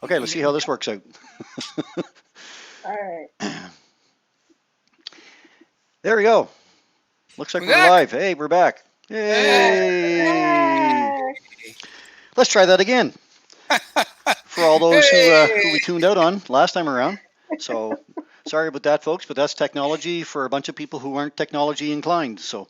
Okay, let's see how this works out. All right. There we go. Looks like We're we're back. live. Hey, we're back. Hey. Yay! Yay! Let's try that again for all those who we Hey. tuned out on last time around. So sorry about that, folks, but that's technology for a bunch of people who aren't technology inclined. So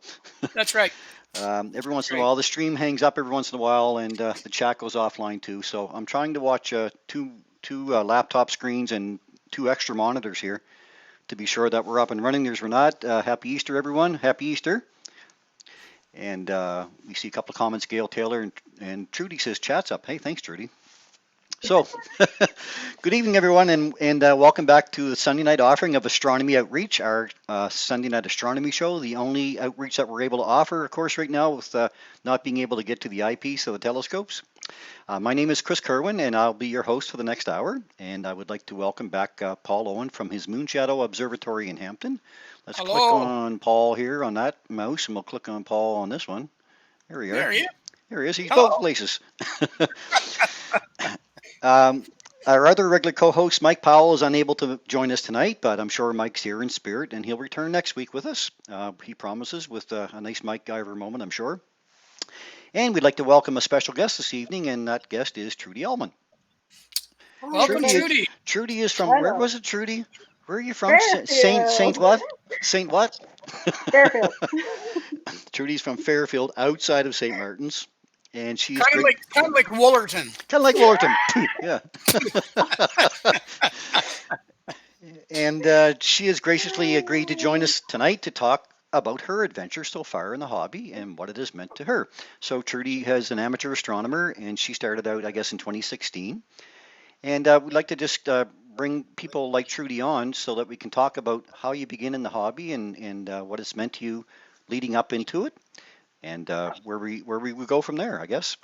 That's right. every That's once in a right. while, the stream hangs up every once in a while, and the chat goes offline too. So I'm trying to watch two laptop screens and two extra monitors here to be sure that we're up and running. There's Renat. Happy Easter, everyone. Happy Easter. And we see a couple of comments. Gail Taylor and Trudy says chat's up. Hey, thanks, Trudy. So, good evening, everyone, and welcome back to the Sunday night offering of Astronomy Outreach, our Sunday night astronomy show, the only outreach that we're able to offer, of course, right now with not being able to get to the eyepiece of the telescopes. My name is Chris Kerwin, and I'll be your host for the next hour. And I would like to welcome back Paul Owen from his Moonshadow Observatory in Hampton. Let's click Hello. on Paul here on that mouse, and we'll click on Paul on this one. There we are. There he is. There he is. He's both Hello. places. um, our other regular co-host, Mike Powell, is unable to join us tonight, but I'm sure Mike's here in spirit, and he'll return next week with us. He promises, with a nice Mike Guyver moment, I'm sure. And we'd like to welcome a special guest this evening, and that guest is Trudy Allman. Hi, Welcome, Trudy, everybody. Trudy. Trudy is from, where Hello. was it, Trudy? Where are you from? Saint Fairfield. what? Saint what? Fairfield. Trudy's from Fairfield, outside of St. Martin's, and she is Kind of great. like kind of like Woolerton. Kind of like Woolerton. Yeah. And she has graciously agreed to join us tonight to talk about her adventure so far in the hobby and what it has meant to her. So Trudy is an amateur astronomer, and she started out, I guess, in 2016. And we'd like to just bring people like Trudy on so that we can talk about how you begin in the hobby and what it's meant to you leading up into it, and where we would go from there, I guess.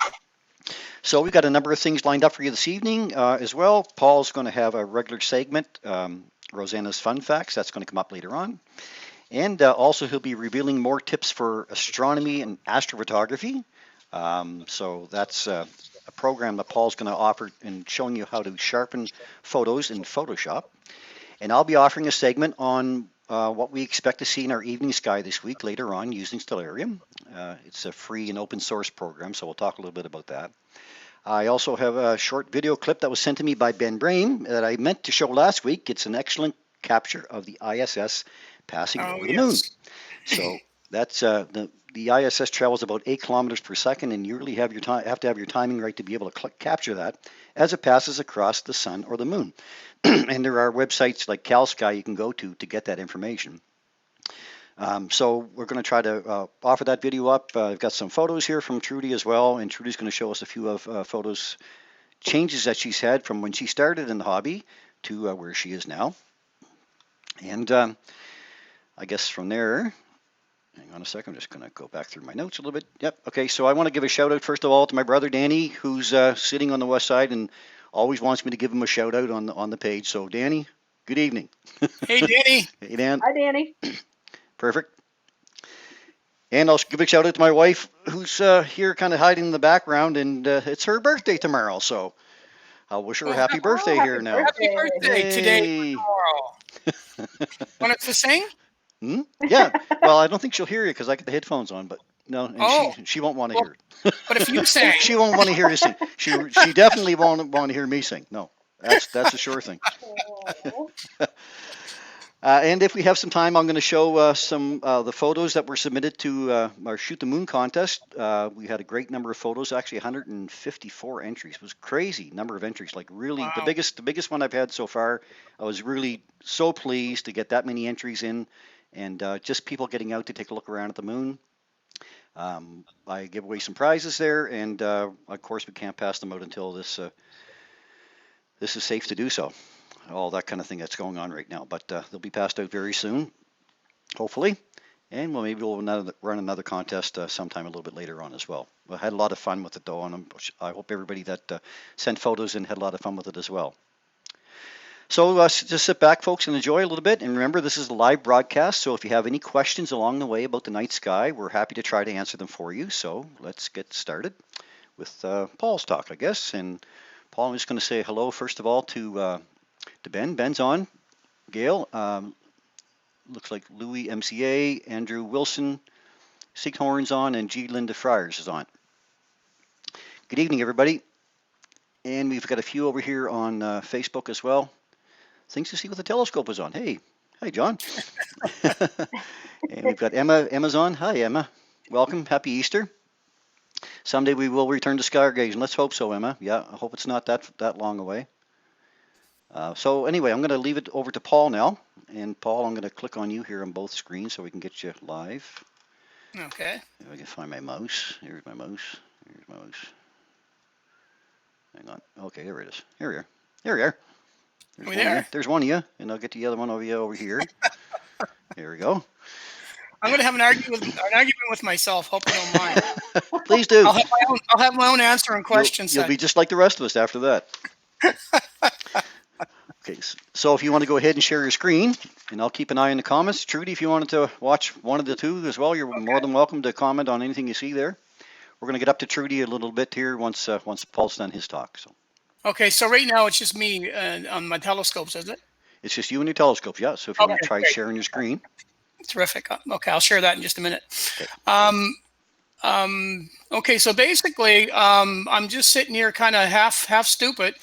So we've got a number of things lined up for you this evening as well. Paul's going to have a regular segment, Rosanna's Fun Facts. That's going to come up later on. And also he'll be revealing more tips for astronomy and astrophotography. So that's a program that Paul's going to offer and showing you how to sharpen photos in Photoshop. And I'll be offering a segment on what we expect to see in our evening sky this week later on using Stellarium. It's a free and open source program, so we'll talk a little bit about that. I also have a short video clip that was sent to me by Ben Brain that I meant to show last week. It's an excellent capture of the ISS passing Oh over the moon. yes. So that's the ISS travels about 8 kilometers per second, and you really have to have your timing right to be able to capture that as it passes across the sun or the moon. And there are websites like CalSky you can go to get that information. So we're going to try to offer that video up. I've got some photos here from Trudy as well, and Trudy's going to show us a few of photos changes that she's had from when she started in the hobby to where she is now. And I guess from there, hang on a second, I'm just going to go back through my notes a little bit. Yep, okay, so I want to give a shout out first of all to my brother Danny, who's sitting on the west side and always wants me to give him a shout out on the page. So Danny, good evening. Hey, Danny. Hey Dan. Hi, Danny. Perfect. And I'll give a shout out to my wife, who's here kind of hiding in the background, and it's her birthday tomorrow, so I'll wish her a Oh, happy Oh, birthday here happy now. happy birthday. birthday today Yay! tomorrow. Want us to sing? Yeah. Well, I don't think she'll hear you because I got the headphones on, but no, and Oh, she won't want to well, hear it. but if you sang, She won't want to hear you sing. She definitely won't want to hear me sing. No, that's a sure thing. Oh. And if we have some time, I'm going to show some the photos that were submitted to our Shoot the Moon contest. We had a great number of photos, actually 154 entries. It was crazy number of entries, like really wow. the biggest one I've had so far. I was really so pleased to get that many entries in, and just people getting out to take a look around at the moon. I give away some prizes there, and of course we can't pass them out until this is safe to do so. All that kind of thing that's going on right now, but they'll be passed out very soon, hopefully. And maybe we'll run another contest sometime a little bit later on as well. I had a lot of fun with it though, and I hope everybody that sent photos in had a lot of fun with it as well. So just sit back, folks, and enjoy a little bit. And remember, this is a live broadcast, so if you have any questions along the way about the night sky, we're happy to try to answer them for you. So let's get started with Paul's talk, I guess. And Paul, I'm just going to say hello first of all to Ben. Ben's on. Gail. Looks like Louis MCA, Andrew Wilson, Sighorn's on, and G. Linda Friars is on. Good evening, everybody. And we've got a few over here on Facebook as well. Things to see with the telescope is on. Hey, hi, John. And we've got Emma. Emma's on. Hi, Emma. Welcome. Happy Easter. Someday we will return to stargazing. Let's hope so, Emma. Yeah, I hope it's not that long away. So anyway, I'm going to leave it over to Paul now. And Paul, I'm going to click on you here on both screens so we can get you live. Okay. If I can find my mouse. Here's my mouse. Here's my mouse. Hang on. Okay, there it is. Here we are. There we are. There's We one of there? you. There's one of you, and I'll get the other one of you over here. There we go. I'm going to have an argument with myself. Hope you don't mind. Please do. I'll have my own answer and questions. You'll be just like the rest of us after that. Okay, so if you want to go ahead and share your screen, and I'll keep an eye on the comments. Trudy, if you wanted to watch one of the two as well, you're more than welcome to comment on anything you see there. We're going to get up to Trudy a little bit here once Paul's done his talk. So. Okay, so right now it's just me on my telescopes, is it? It's just you and your telescope, yeah. So if you want to try sharing your screen. Terrific. Okay, I'll share that in just a minute. Okay. Okay, so basically, I'm just sitting here kind of half stupid.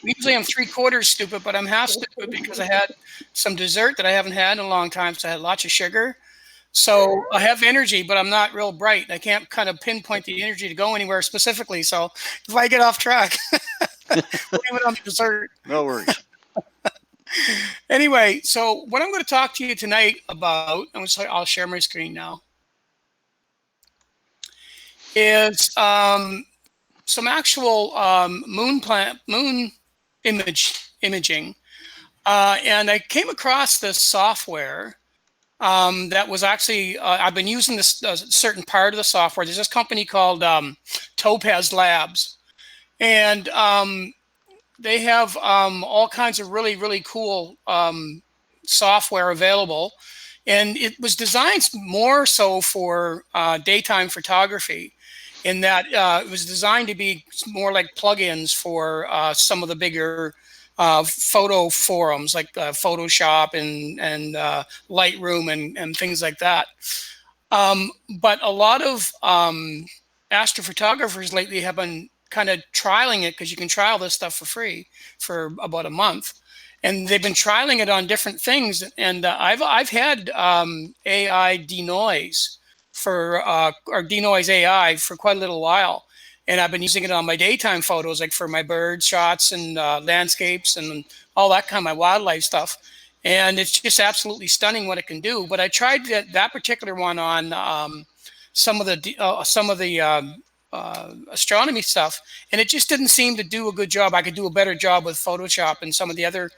Usually I'm 3/4 stupid, but I'm half stupid because I had some dessert that I haven't had in a long time, so I had lots of sugar. So I have energy, but I'm not real bright. I can't kind of pinpoint the energy to go anywhere specifically. So if I get off track, blame it on the dessert. No worries. Anyway, so what I'm going to talk to you tonight about, I'll share my screen now, is some actual moon imaging. And I came across this software that was actually, I've been using this certain part of the software. There's this company called Topaz Labs. And they have all kinds of really cool software available. And it was designed more so for daytime photography, in that it was designed to be more like plugins for some of the bigger photo forums like Photoshop and Lightroom and things like that. But a lot of astrophotographers lately have been kind of trialing it, because you can trial this stuff for free for about a month. And they've been trialing it on different things. And I've had AI denoise or denoise AI for quite a little while. And I've been using it on my daytime photos, like for my bird shots and landscapes and all that kind of my wildlife stuff. And it's just absolutely stunning what it can do. But I tried that particular one on some of the astronomy stuff, and it just didn't seem to do a good job. I could do a better job with Photoshop and some of the other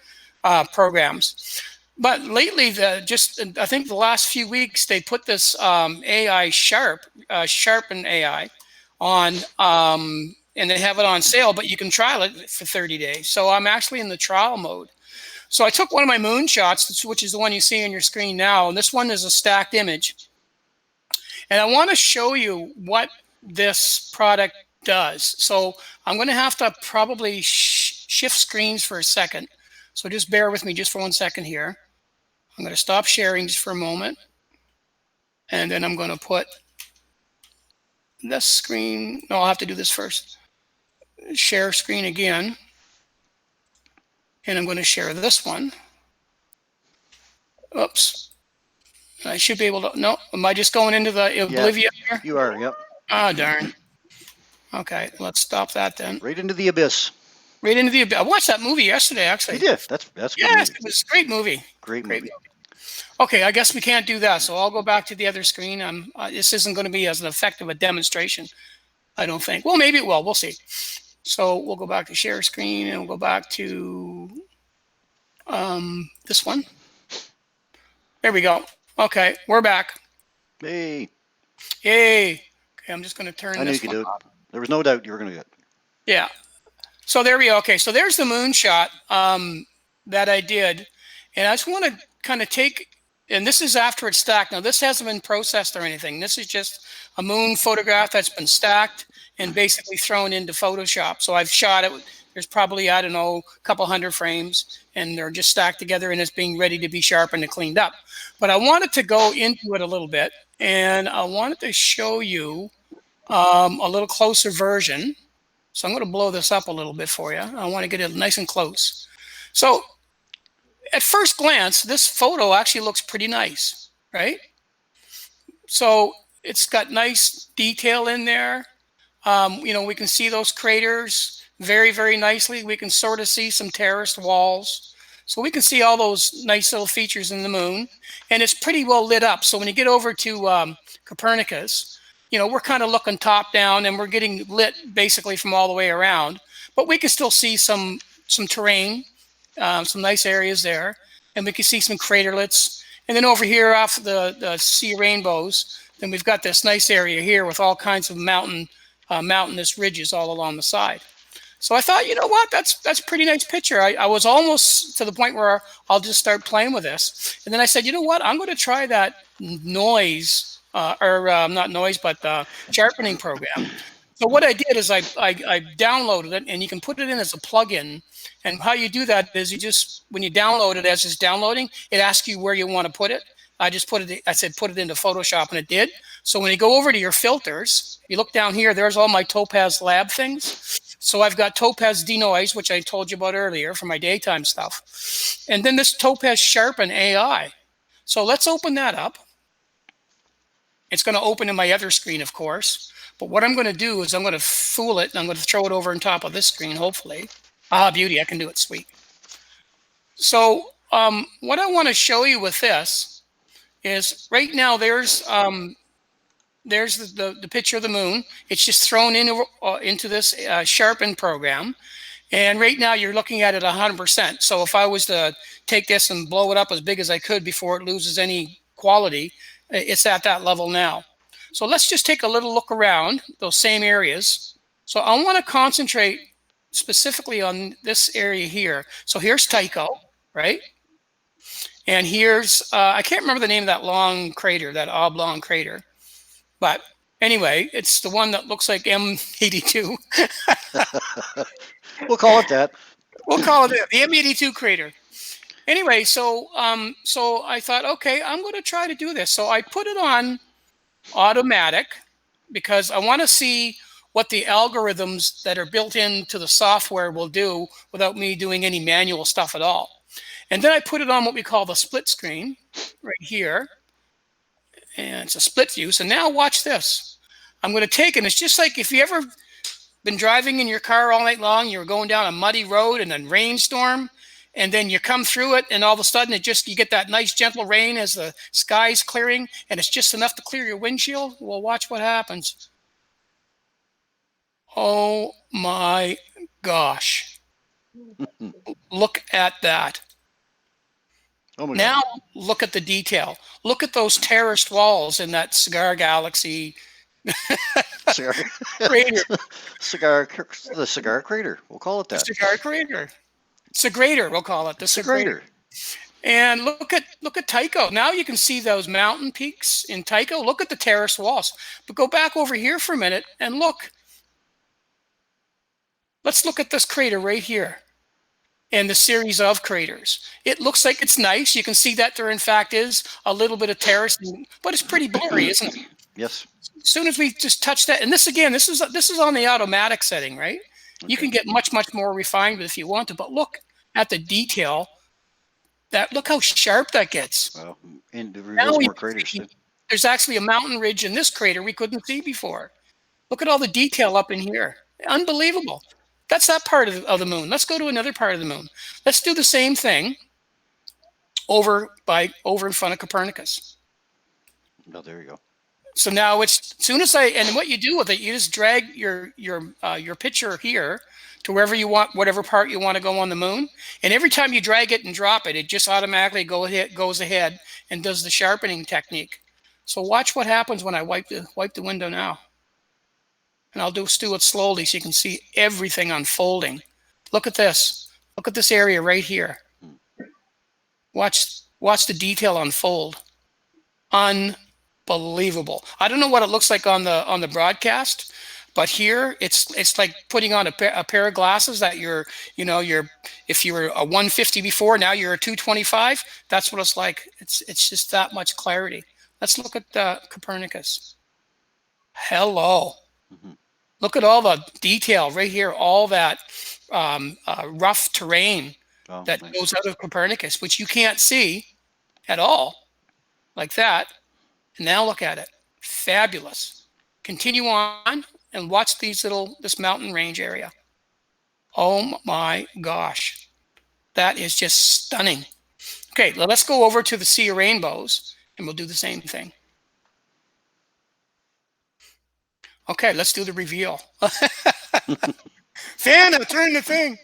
programs. But lately, I think the last few weeks, they put this AI Sharpen AI on, and they have it on sale, but you can trial it for 30 days. So I'm actually in the trial mode. So I took one of my moon shots, which is the one you see on your screen now, and this one is a stacked image. And I want to show you what this product does. So I'm going to have to probably shift screens for a second. So just bear with me just for 1 second here. I'm going to stop sharing just for a moment. And then I'm going to put this screen. No, I'll have to do this first. Share screen again. And I'm going to share this one. Oops. I should be able to. No, am I just going into the oblivion here? You are, yep. Ah, darn. Okay, let's stop that then. Right into the abyss. Right into the abyss. I watched that movie yesterday, actually. You did. That's a good Yes, movie. it was a great movie. Great movie. Okay, I guess we can't do that, so I'll go back to the other screen. This isn't going to be as an effective a demonstration, I don't think. Well, maybe it will. We'll see. So we'll go back to share screen, and we'll go back to this one. There we go. Okay, we're back. Hey. Yay. Okay, I'm just going to turn I knew you this could one do it. off. There was no doubt you were going to do it. Yeah. So there we go. Okay, so there's the moon shot that I did. And I just want to kind of take, and this is after it's stacked. Now, this hasn't been processed or anything. This is just a moon photograph that's been stacked and basically thrown into Photoshop. So I've shot it. There's probably, I don't know, a couple hundred frames, and they're just stacked together, and it's being ready to be sharpened and cleaned up. But I wanted to go into it a little bit, and I wanted to show you a little closer version. So I'm going to blow this up a little bit for you. I want to get it nice and close. So at first glance, this photo actually looks pretty nice, right? So it's got nice detail in there. We can see those craters very, very nicely. We can sort of see some terraced walls. So we can see all those nice little features in the moon. And it's pretty well lit up. So when you get over to Copernicus, we're kind of looking top down and we're getting lit basically from all the way around. But we can still see some terrain, some nice areas there. And we can see some craterlets. And then over here off the Sea Rainbows, then we've got this nice area here with all kinds of mountainous ridges all along the side. So I thought, you know what, that's a pretty nice picture. I was almost to the point where I'll just start playing with this. And then I said, you know what, I'm going to try that noise, not noise, but sharpening program. So what I did is I downloaded it, and you can put it in as a plugin. And how you do that is when you download it as it's downloading, it asks you where you want to put it. I said put it into Photoshop, and it did. So when you go over to your filters, you look down here, there's all my Topaz Lab things. So I've got Topaz Denoise, which I told you about earlier for my daytime stuff. And then this Topaz Sharpen AI. So let's open that up. It's going to open in my other screen, of course. But what I'm going to do is I'm going to fool it, and I'm going to throw it over on top of this screen, hopefully. Ah, beauty, I can do it, sweet. So what I want to show you with this is right now there's the picture of the moon. It's just thrown into this sharpen program. And right now you're looking at it 100%. So if I was to take this and blow it up as big as I could before it loses any quality, it's at that level now. So let's just take a little look around those same areas. So I want to concentrate specifically on this area here. So here's Tycho, right? And here's, I can't remember the name of that long crater, that oblong crater. But anyway, it's the one that looks like M82. We'll call it that. We'll call it the M82 crater. Anyway, so I thought, okay, I'm going to try to do this. So I put it on automatic because I want to see what the algorithms that are built into the software will do without me doing any manual stuff at all. And then I put it on what we call the split screen right here. And it's a split view. So now watch this. I'm going to take, and it's just like if you ever been driving in your car all night long, you're going down a muddy road in a rainstorm, and then you come through it, and all of a sudden you get that nice gentle rain as the sky's clearing, and it's just enough to clear your windshield. Well, watch what happens. Oh my gosh. Look at that. Oh my now God. Look at the detail. Look at those terraced walls in that cigar galaxy Cigar. crater. The cigar crater. We'll call it that. The cigar crater. Cigrator, we'll call it. The Cigrator. And look at Tycho. Now you can see those mountain peaks in Tycho. Look at the terraced walls. But go back over here for a minute and look. Let's look at this crater right here and the series of craters. It looks like it's nice. You can see that there in fact is a little bit of terrace, but it's pretty blurry, isn't it? Yes. As soon as we just touch that, and this again, this is on the automatic setting, right? Okay. You can get much more refined if you want to, but look at the detail. Look how sharp that gets. Well, and there's more craters too. There's actually a mountain ridge in this crater we couldn't see before. Look at all the detail up in here. Unbelievable. That's that part of the moon. Let's go to another part of the moon. Let's do the same thing over in front of Copernicus. Oh, there you go. So now it's as soon as and what you do with it, you just drag your picture here to wherever you want, whatever part you want to go on the moon. And every time you drag it and drop it, it just automatically goes ahead and does the sharpening technique. So watch what happens when I wipe the window now. And I'll do it slowly so you can see everything unfolding. Look at this. Look at this area right here. Watch the detail unfold. Unbelievable. unbelievable. I don't know what it looks like on the broadcast, but here it's like putting on a pair of glasses that you're if you were a 150 before, now you're a 225. That's what it's like. It's just that much clarity. Let's look at Copernicus. Hello. Hmm. Look at all the detail right here, all that rough terrain Oh, that nice. goes out of Copernicus, which you can't see at all, like that. And now look at it. Fabulous. Continue on and watch this mountain range area. Oh my gosh. That is just stunning. Okay, let's go over to the Sea of Rainbows and we'll do the same thing. Okay, let's do the reveal. Fana, turn the thing.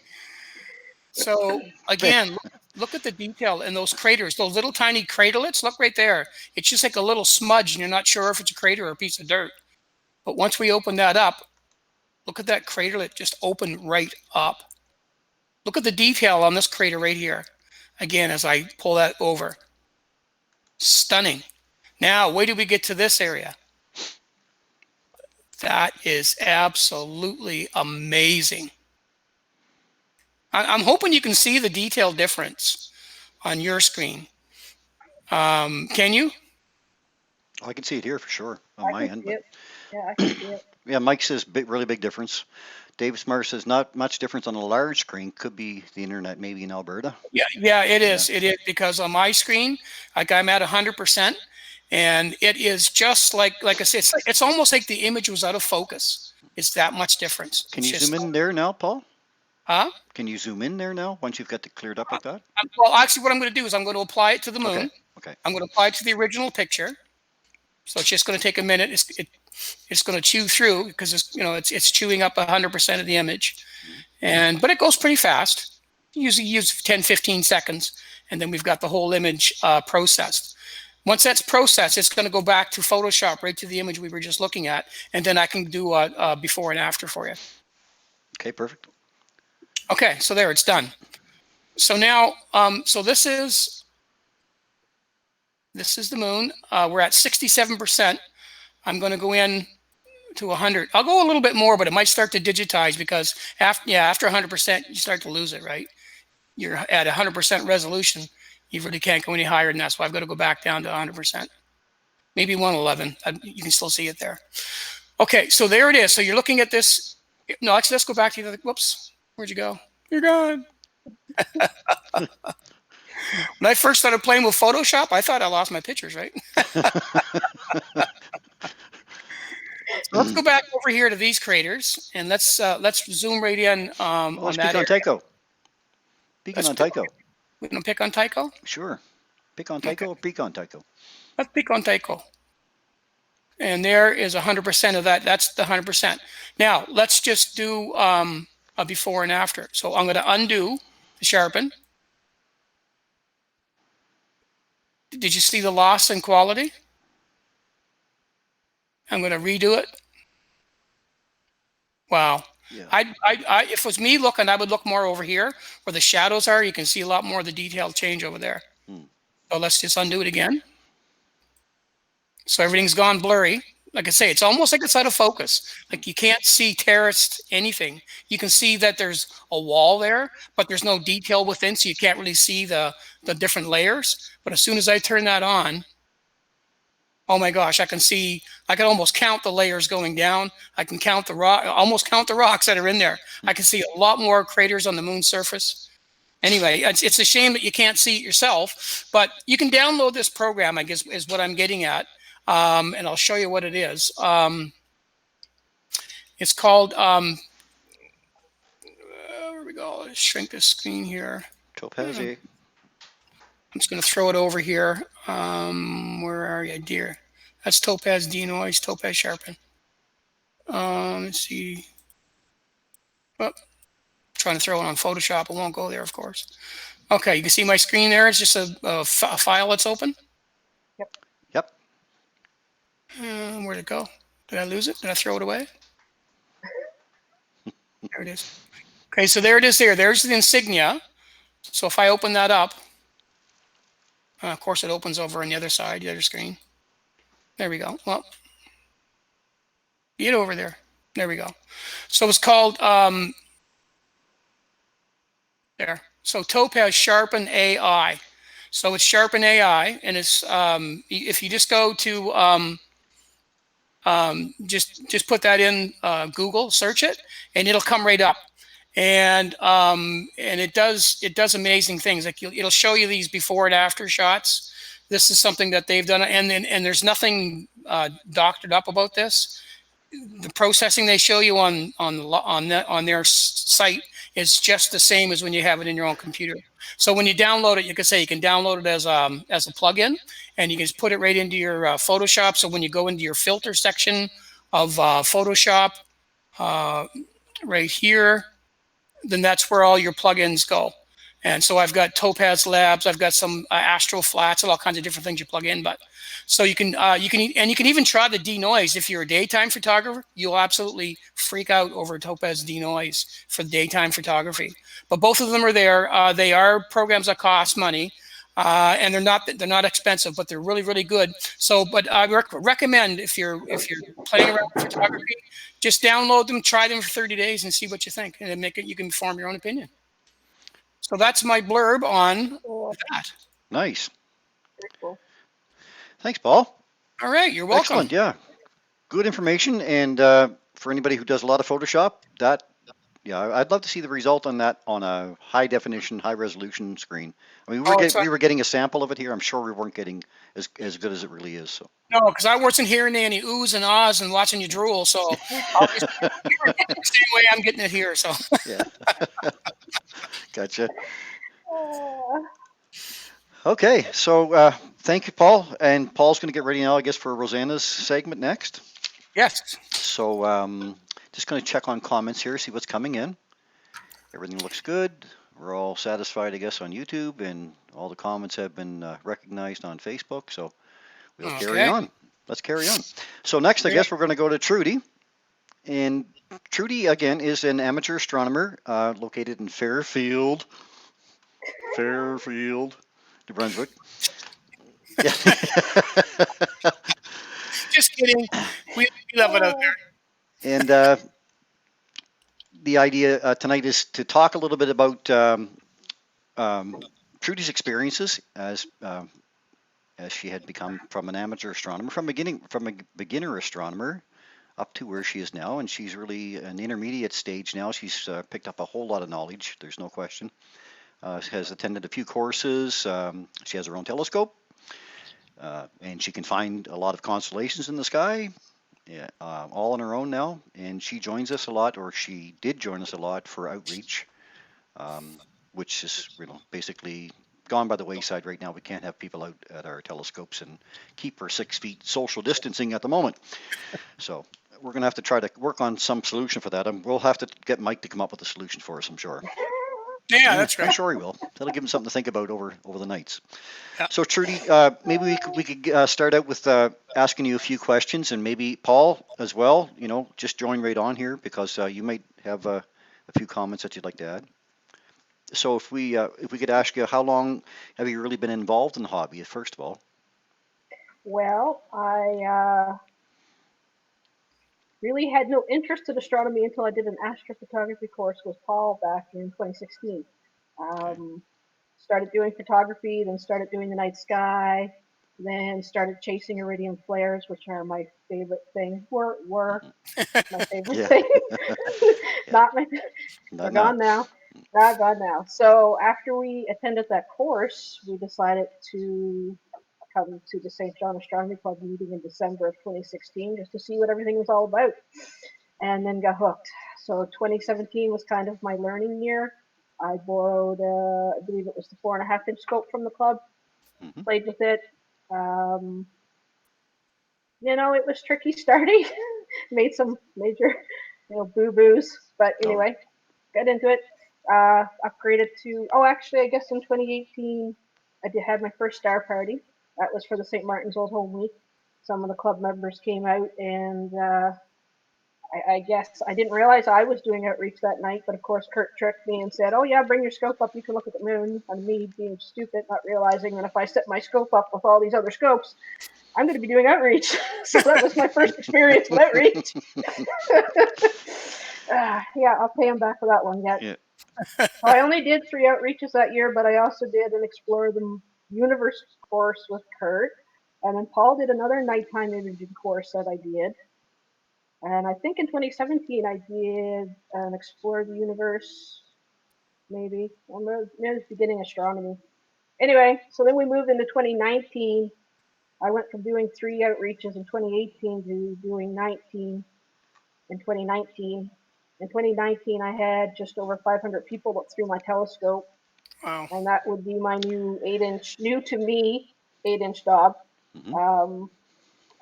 So again, look at the detail in those craters, those little tiny craterlets. Look right there. It's just like a little smudge and you're not sure if it's a crater or a piece of dirt. But once we open that up, look at that craterlet just open right up. Look at the detail on this crater right here. Again, as I pull that over. Stunning. Now, wait till we get to this area. That is absolutely amazing. I'm hoping you can see the detail difference on your screen. Can you? Oh, I can see it here for sure on I my can end, see but it. Yeah, I can see it. yeah, Mike says really big difference. Dave Smart says not much difference on a large screen. Could be the internet, maybe in Alberta. Yeah, it is. It is because on my screen, like I'm at 100%, and it is just like I said, it's almost like the image was out of focus. It's that much difference. Can It's you zoom just, in there now, Paul? huh? Can you zoom in there now once you've got it cleared up like that? Well, actually, what I'm going to do is I'm going to apply it to the Okay. moon. Okay. I'm going to apply it to the original picture. So it's just going to take a minute. It's going to chew through because it's chewing up 100% of the image, but it goes pretty fast. Usually use 10, 15 seconds, and then we've got the whole image processed. Once that's processed, it's going to go back to Photoshop right to the image we were just looking at, and then I can do a before and after for you. Okay. Perfect. Okay, so there, it's done. So now, so this is the moon. We're at 67%. I'm going to go in to 100. I'll go a little bit more, but it might start to digitize because after 100%, you start to lose it, right? You're at 100% resolution. You really can't go any higher than that. So I've got to go back down to 100%. Maybe 111. You can still see it there. Okay, so there it is. So you're looking at this. No, actually, let's go back to the, whoops. Where'd you go? You're gone. When I first started playing with Photoshop, I thought I lost my pictures, right? So let's go back over here to these craters, and let's zoom right in Well, on let's that pick on area. Tycho. Peek on Tycho. We're going to pick on Tycho? Sure. Pick on Tycho Okay. or peek on Tycho? Let's pick on Tycho. And there is 100% of that. That's the 100%. Now, let's just do a before and after. So I'm going to undo the sharpen. Did you see the loss in quality? I'm going to redo it. Wow. Yeah. If it was me looking, I would look more over here where the shadows are. You can see a lot more of the detail change over there. So let's just undo it again. So everything's gone blurry. Like I say, it's almost like it's out of focus. Like you can't see terraced anything. You can see that there's a wall there, but there's no detail within, so you can't really see the different layers. But as soon as I turn that on, oh my gosh, I can almost count the layers going down. I can almost count the rocks that are in there. I can see a lot more craters on the moon's surface. Anyway, it's a shame that you can't see it yourself, but you can download this program, I guess is what I'm getting at. And I'll show you what it is. It's called, where we go, let's shrink this screen here. Topaz, eh? I'm just going to throw it over here. Where are you, dear? That's Topaz Denoise, Topaz Sharpen. Let's see. Oh, trying to throw it on Photoshop. It won't go there, of course. Okay, you can see my screen there. It's just a file that's open. Yep. Where'd it go? Did I lose it? Did I throw it away? There it is. Okay, so there it is there. There's the insignia. So if I open that up, of course it opens over on the other side, the other screen. There we go. Well, get over there. There we go. So it's called there. So Topaz Sharpen AI. So it's Sharpen AI, and it's if you just go to just put that in Google, search it, and it'll come right up. And it does amazing things. Like it'll show you these before and after shots. This is something that they've done, and there's nothing doctored up about this. The processing they show you on their site is just the same as when you have it in your own computer. So when you download it, you can say you can download it as a plugin, and you can just put it right into your Photoshop. So when you go into your filter section of Photoshop, right here, then that's where all your plugins go. And so I've got Topaz Labs, I've got some Astro Flats, and all kinds of different things you plug in. But so you can even try the denoise. If you're a daytime photographer, you'll absolutely freak out over Topaz denoise for daytime photography. But both of them are there. They are programs that cost money, and they're not expensive, but they're really, really good. So, but I recommend if you're playing around with photography, just download them, try them for 30 days, and see what you think, and then you can form your own opinion. So that's my blurb on that. Nice. Very cool. Thanks, Paul. All right, you're welcome. Excellent. Yeah, good information. And for anybody who does a lot of Photoshop, I'd love to see the result on that on a high definition, high resolution screen. I mean, we were getting a sample of it here. I'm sure we weren't getting as good as it really is. So. No, because I wasn't hearing any oohs and ahs and watching you drool. So obviously, you were getting it the same way I'm getting it here. So yeah, gotcha. Okay, so thank you, Paul. And Paul's going to get ready now, I guess, for Rosanna's segment next. Yes. So just going to check on comments here, see what's coming in. Everything looks good. We're all satisfied, I guess, on YouTube, and all the comments have been recognized on Facebook. So we'll carry on. Let's carry on. So next, I guess we're going to go to Trudy. And Trudy, again, is an amateur astronomer located in Fairfield, New Brunswick. Yeah. Just kidding. We love it out there. And the idea tonight is to talk a little bit about Trudy's experiences as she had become from an amateur astronomer, from a beginner astronomer up to where she is now, and she's really an intermediate stage now. She's picked up a whole lot of knowledge. There's no question. Has attended a few courses. She has her own telescope, and she can find a lot of constellations in the sky. Yeah, all on her own now, and she joins us a lot, or she did join us a lot for outreach, which is basically gone by the wayside right now. We can't have people out at our telescopes and keep our 6 feet social distancing at the moment. So we're going to have to try to work on some solution for that, and we'll have to get Mike to come up with a solution for us, I'm sure. Yeah, that's right. I'm sure he will. That'll give him something to think about over the nights. Yeah. So Trudy, maybe we could start out with asking you a few questions, and maybe Paul as well. Just join right on here because you might have a few comments that you'd like to add. So if we could ask you, how long have you really been involved in the hobby? First of all. Well, I really had no interest in astronomy until I did an astrophotography course with Paul back in 2016. Started doing photography, then started doing the night sky, then started chasing iridium flares, which are my favorite thing. Were my favorite thing. They're gone now. Gone now. So after we attended that course, we decided to come to the St. John Astronomy Club meeting in December of 2016 just to see what everything was all about, and then got hooked. So 2017 was kind of my learning year. I borrowed, I believe it was the 4.5-inch scope from the club, played with it. It was tricky starting, made some major, boo-boos, but anyway, got into it. Upgraded to, actually, I guess in 2018, I had my first star party. That was for the St. Martin's Old Home Week. Some of the club members came out, and I guess I didn't realize I was doing outreach that night, but of course Kurt tricked me and said, "Oh yeah, bring your scope up. You can look at the moon." And me being stupid, not realizing that if I set my scope up with all these other scopes, I'm going to be doing outreach. So that was my first experience with outreach. Yeah, I'll pay him back for that one yet. Yeah. So I only did 3 outreaches that year, but I also did an Explore the Universe course with Kurt. And then Paul did another nighttime imaging course that I did. And I think in 2017 I did an Explore the Universe, maybe. Maybe it was beginning astronomy. Anyway, so then we moved into 2019. I went from doing 3 outreaches in 2018 to doing 19 in 2019. In 2019, I had just over 500 people look through my telescope, Wow. and that would be my new 8-inch, new to me, 8-inch Dob. Hmm. Um,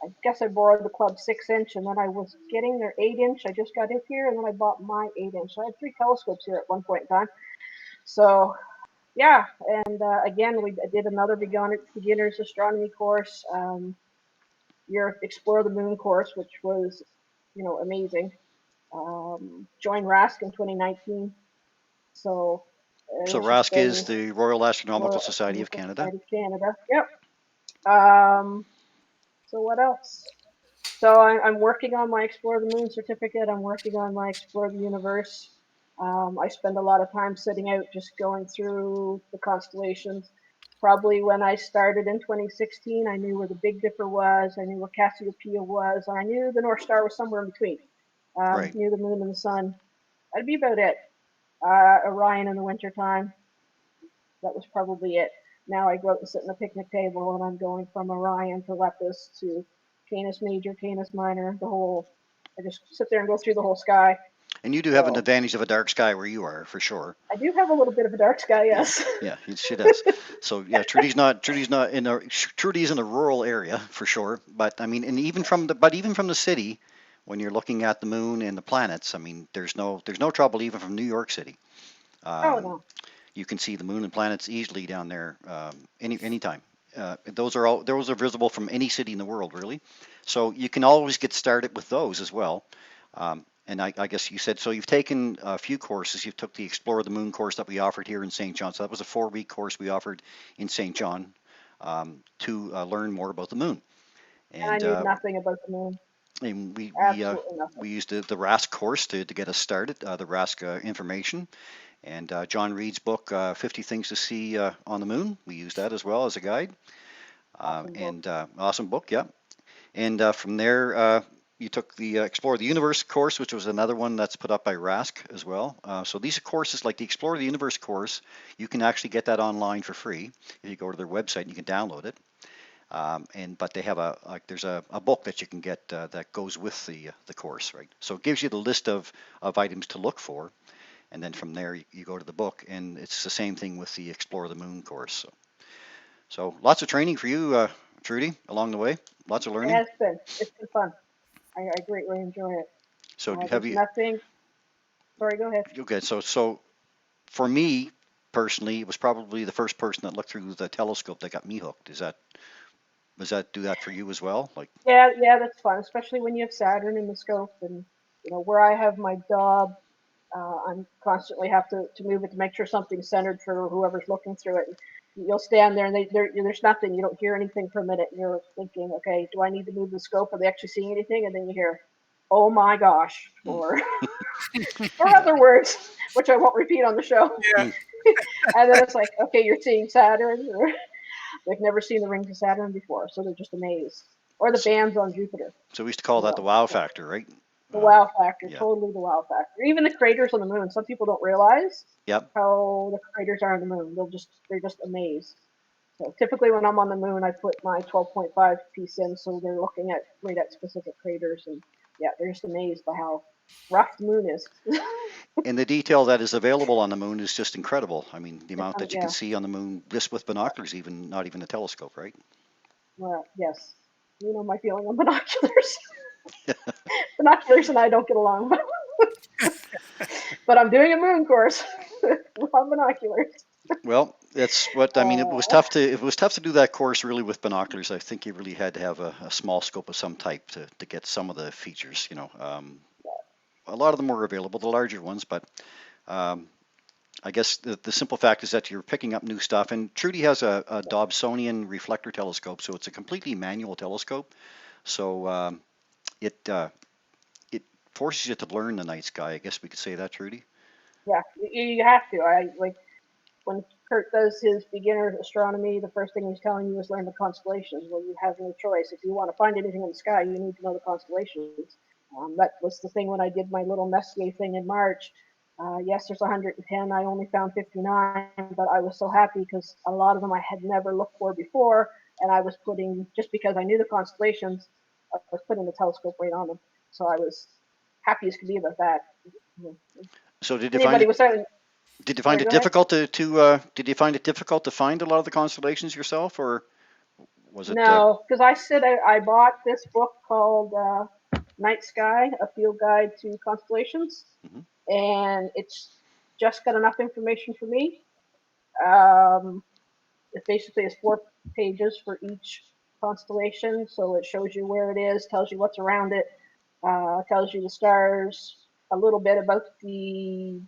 I guess I borrowed the club 6-inch, and then I was getting their 8-inch. I just got it here, and then I bought my 8-inch. So I had 3 telescopes here at one point in time. So yeah, and again, we did another beginner's astronomy course, your Explore the Moon course, which was, amazing. Joined RASC in 2019, so So it's just RASC is been the Royal Astronomical Royal Society of Astronomical Canada. Society of Canada. Yep. So what else? So I'm working on my Explore the Moon certificate. I'm working on my Explore the Universe. I spend a lot of time sitting out, just going through the constellations. Probably when I started in 2016, I knew where the Big Dipper was, I knew where Cassiopeia was, and I knew the North Star was somewhere in between. Right. Knew the Moon and the Sun. That'd be about it. Orion in the wintertime. That was probably it. Now I go out and sit in a picnic table, and I'm going from Orion to Lepus to Canis Major, Canis Minor, the whole. I just sit there and go through the whole sky. And you do have an So advantage of a dark sky where you are, for sure. I do have a little bit of a dark sky, Yeah, yes. yeah, she does. So yeah, Trudy's not in a Trudy's in a rural area for sure. But I mean, and even from the city, when you're looking at the moon and the planets, I mean, there's no trouble even from New York City. Oh Um, no. you can see the moon and planets easily down there anytime. Those are visible from any city in the world, really. So you can always get started with those as well. And I guess you said so. You've taken a few courses. You took the Explore the Moon course that we offered here in St. John. So that was a 4-week course we offered in St. John to learn more about the moon. And I And knew nothing about the moon. and Absolutely nothing. we used the RASC course to get us started, the RASC information. And John Reed's book, 50 Things to See on the Moon, we use that as well as a guide. Awesome book. And awesome book, yeah. And from there, you took the Explore the Universe course, which was another one that's put up by RASC as well. So these are courses like the Explore the Universe course. You can actually get that online for free. If you go to their website, you can download it. But they have there's a book that you can get that goes with the course, right? So it gives you the list of items to look for. And then from there, you go to the book, and it's the same thing with the Explore the Moon course. So lots of training for you, Trudy, along the way. Lots of It learning. has been. It's been fun. I greatly enjoy it. So have There's you? nothing. Sorry, go ahead. Okay. So for me personally, it was probably the first person that looked through the telescope that got me hooked. Was that do that for you as well? Like, Yeah, that's fun, especially when you have Saturn in the scope, and where I have my Dob. I'm constantly have to move it to make sure something's centered for whoever's looking through it. You'll stand there and there's nothing. You don't hear anything for a minute, and you're thinking, okay, do I need to move the scope? Are they actually seeing anything? And then you hear, oh my gosh, mm, or yeah, other words, which I won't repeat on the show. Yeah. mm. And then it's like, okay, you're seeing Saturn. Or they've never seen the rings of Saturn before, so they're just amazed. Or the So, bands on Jupiter. so we used to call that the Well, wow factor, right? the wow factor, Yeah. totally the wow factor. Even the craters on the moon. Some people don't realize Yep. how the craters are on the moon. They're just amazed. So typically when I'm on the moon, I put my 12.5 piece in, so they're looking at right at specific craters, and yeah, they're just amazed by how rough the moon is. And the detail that is available on the moon is just incredible. I mean, the amount that you can Yeah, see on the moon just with binoculars, even not even a telescope, right? well, yes. You know my feeling on binoculars. Binoculars and I don't get along, but I'm doing a moon course on binoculars. Well, that's what I mean. It was Uh, tough to do that course really with binoculars. I think you really had to have a small scope of some type to get some of the features. A lot of them were available, the larger ones, but um, I guess the simple fact is that you're picking up new stuff. And Trudy has a Dobsonian reflector telescope, so it's a completely manual telescope. So it it forces you to learn the night sky. I guess we could say that, Trudy. Yeah, you have to. I like when Kurt does his beginner astronomy, the first thing he's telling you is learn the constellations. Well, you have no choice. If you want to find anything in the sky, you need to know the constellations. That was the thing when I did my little Messier thing in March. Yes, there's 110. I only found 59, but I was so happy because a lot of them I had never looked for before, and I was putting just because I knew the constellations, I was putting the telescope right on them. So I was happy as could be about that. So Anybody was saying, did you find sorry, it go ahead. difficult did you find it difficult to find a lot of the constellations yourself, or was it No, because I bought this book called Night Sky: A Field Guide to Constellations, mhm. and it's just got enough information for me. Um, it basically is 4 pages for each constellation, so it shows you where it is, tells you what's around it, tells you the stars, a little bit about the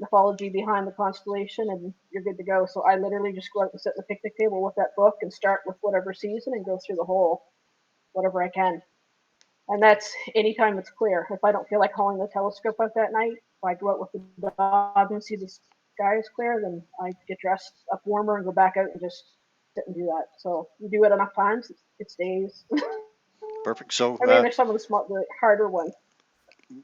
mythology behind the constellation, and you're good to go. So I literally just go out and sit at the picnic table with that book and start with whatever season and go through the whole whatever I can. And that's anytime it's clear. If I don't feel like hauling the telescope out that night, if I go out with the dog and see the sky is clear, then I get dressed up warmer and go back out and just sit and do that. So you do it enough times, it stays. Perfect. I mean, there's some of the harder ones.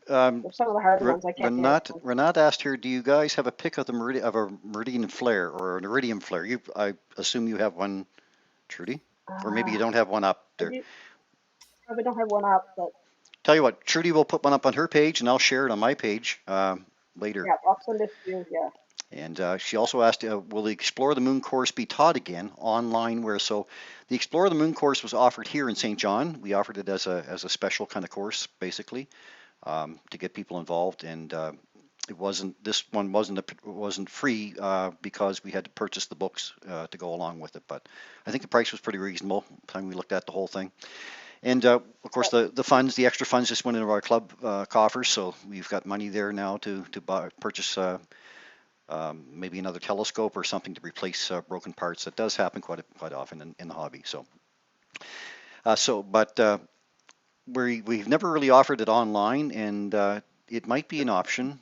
Um, There's some of the harder ones I can't do. Renat asked here, do you guys have a pic of the meridian flare or an iridium flare? I assume you have one, Trudy, or maybe you don't have one up I there. do, probably don't have one up, but Tell you what, Trudy will put one up on her page, and I'll share it on my page later. yeah, I'll send it to you. Yeah. And she also asked, will the Explore the Moon course be taught again online? Where so the Explore the Moon course was offered here in St. John. We offered it as a special kind of course, basically, to get people involved. And it wasn't this one wasn't free because we had to purchase the books to go along with it. But I think the price was pretty reasonable by the time we looked at the whole thing. And of course, the extra funds just went into our club coffers, so we've got money there now to purchase maybe another telescope or something to replace broken parts. That does happen quite often in the hobby. But we've never really offered it online, and it might be an option.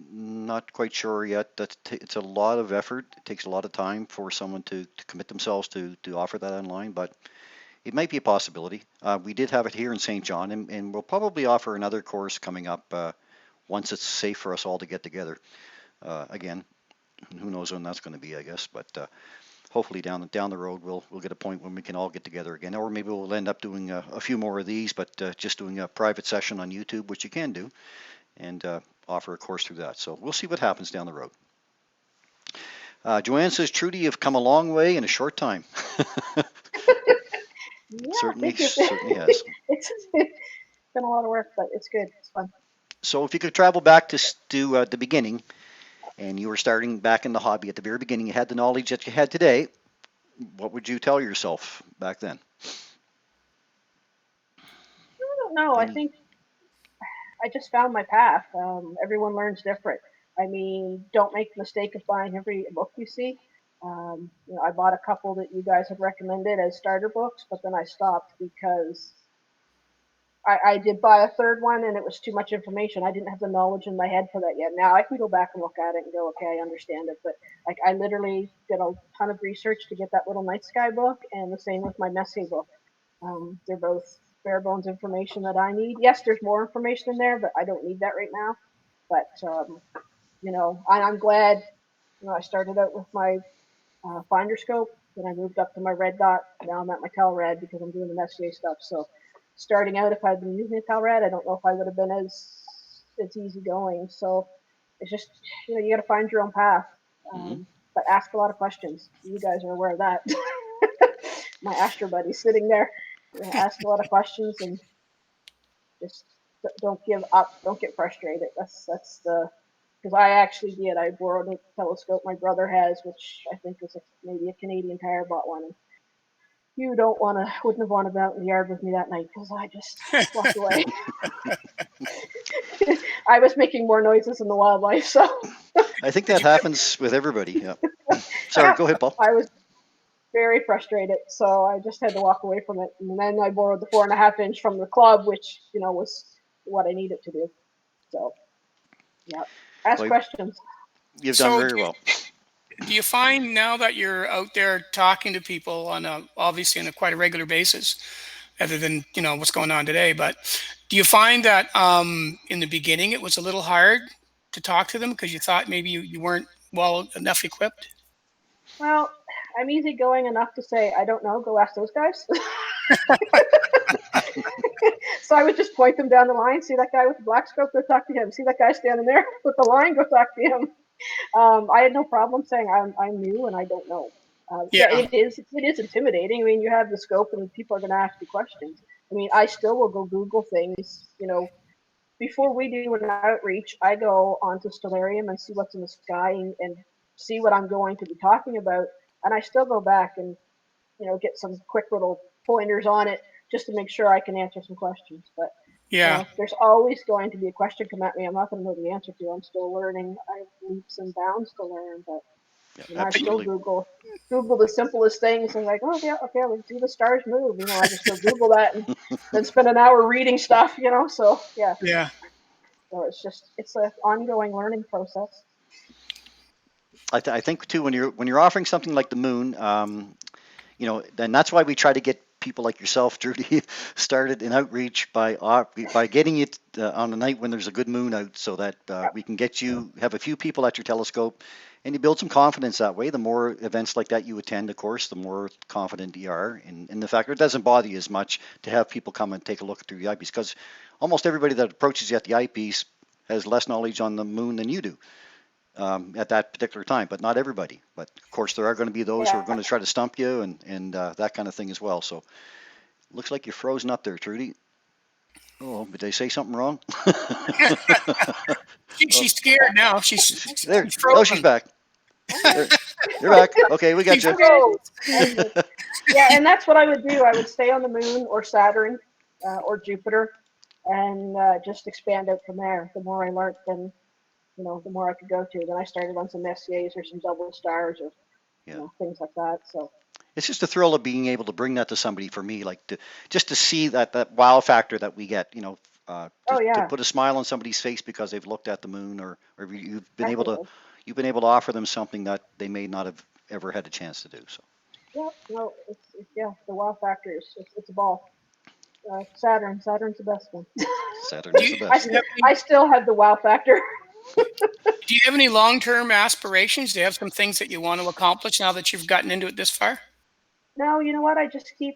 Not quite sure yet. It's a lot of effort. It takes a lot of time for someone to commit themselves to offer that online, but it might be a possibility. We did have it here in St. John, and we'll probably offer another course coming up once it's safe for us all to get together again. And who knows when that's going to be, I guess. But hopefully down the road we'll get a point when we can all get together again, or maybe we'll end up doing a few more of these, but just doing a private session on YouTube, which you can do, and offer a course through that. So we'll see what happens down the road. Joanne says, Trudy, you've come a long way in a short time. Yeah, Certainly, thank you. certainly has. It's been a lot of work, but it's good. It's fun. So if you could travel back to the beginning, and you were starting back in the hobby at the very beginning, you had the knowledge that you had today, what would you tell yourself back then? I don't know. I Any? think I just found my path. Everyone learns different. I mean, don't make the mistake of buying every book you see. I bought a couple that you guys had recommended as starter books, but then I stopped because I did buy a third one and it was too much information. I didn't have the knowledge in my head for that yet. Now I can go back and look at it and go, okay, I understand it. But like I literally did a ton of research to get that little night sky book, and the same with my Messier book. They're both bare bones information that I need. Yes, there's more information in there, but I don't need that right now. But I'm glad. I started out with my finder scope, then I moved up to my red dot. Now I'm at my Telrad because I'm doing the Messier stuff. So starting out, if I'd been using a Telrad, I don't know if I would have been as easy going. So it's just you got to find your own path, Mm-hmm. but ask a lot of questions. You guys are aware of that. My Astro buddy sitting there, ask a lot of questions and just don't give up. Don't get frustrated. That's the because I actually did. I borrowed a telescope my brother has, which I think is maybe a Canadian Tire bought one. And you wouldn't have wanted to be out in the yard with me that night because I just walked away. I was making more noises than the wildlife, so I think Did that you happens with everybody. Yeah. Sorry, Yeah, go ahead, Paul. I was very frustrated, so I just had to walk away from it. And then I borrowed the 4.5 inch from the club, which was what I needed to do. So yeah, ask Well, questions. you've done so very well. do you find now that you're out there talking to people on a obviously on a quite a regular basis, other than what's going on today, but do you find that in the beginning it was a little hard to talk to them because you thought maybe you weren't well enough equipped? Well, I'm easygoing enough to say I don't know. Go ask those guys. So I would just point them down the line. See that guy with the black scope? Go talk to him. See that guy standing there with the line? Go talk to him. I had no problem saying I'm new and I don't know. Yeah, Yeah, it is intimidating. I mean, you have the scope and people are going to ask you questions. I mean, I still will go Google things. Before we do an outreach, I go onto Stellarium and see what's in the sky and see what I'm going to be talking about, and I still go back and get some quick little pointers on it just to make sure I can answer some questions. But yeah, there's always going to be a question come at me I'm not going to know the answer to. I'm still learning. I have leaps and bounds to learn, but Yeah, I still absolutely. Google the simplest things and like, oh yeah, okay, let's see the stars move. I just go Google that and then spend an hour reading stuff. So yeah, yeah. so it's an ongoing learning process. I think too when you're offering something like the moon, then that's why we try to get people like yourself, Trudy, started in outreach by getting it on a night when there's a good moon out, so that Yep. we can get you have a few people at your telescope, and you build some confidence that way. The more events like that you attend, of course, the more confident you are in the fact that it doesn't bother you as much to have people come and take a look through the eyepiece, because almost everybody that approaches you at the eyepiece has less knowledge on the moon than you do at that particular time, but not everybody. But of course, there are going to be those who are Yeah. going to try to stump you and that kind of thing as well. So looks like you're frozen up there, Trudy. Oh, did they say something wrong? Oh, She's scared now. there. She's Oh, she's frozen. back. There, you're back. Okay, we got She's you. Okay. frozen. Exit. Yeah, and that's what I would do. I would stay on the moon or Saturn or Jupiter and just expand out from there. The more I learned, then the more I could go to. Then I started on some SCAs or some double stars or Yeah. things like that. So It's just the thrill of being able to bring that to somebody for me, like just to see that wow factor that we get, oh to yeah, put a smile on somebody's face because they've looked at the moon, or definitely. you've been able to offer them something that they may not have ever had a chance to do. So Yeah, no, it's yeah, the wow factor is it's a ball. Saturn's the best one. Saturn Do is you, the I do best. you still have I any still have the wow factor. do you have any long-term aspirations? Do you have some things that you want to accomplish now that you've gotten into it this far? No, you know what? I just keep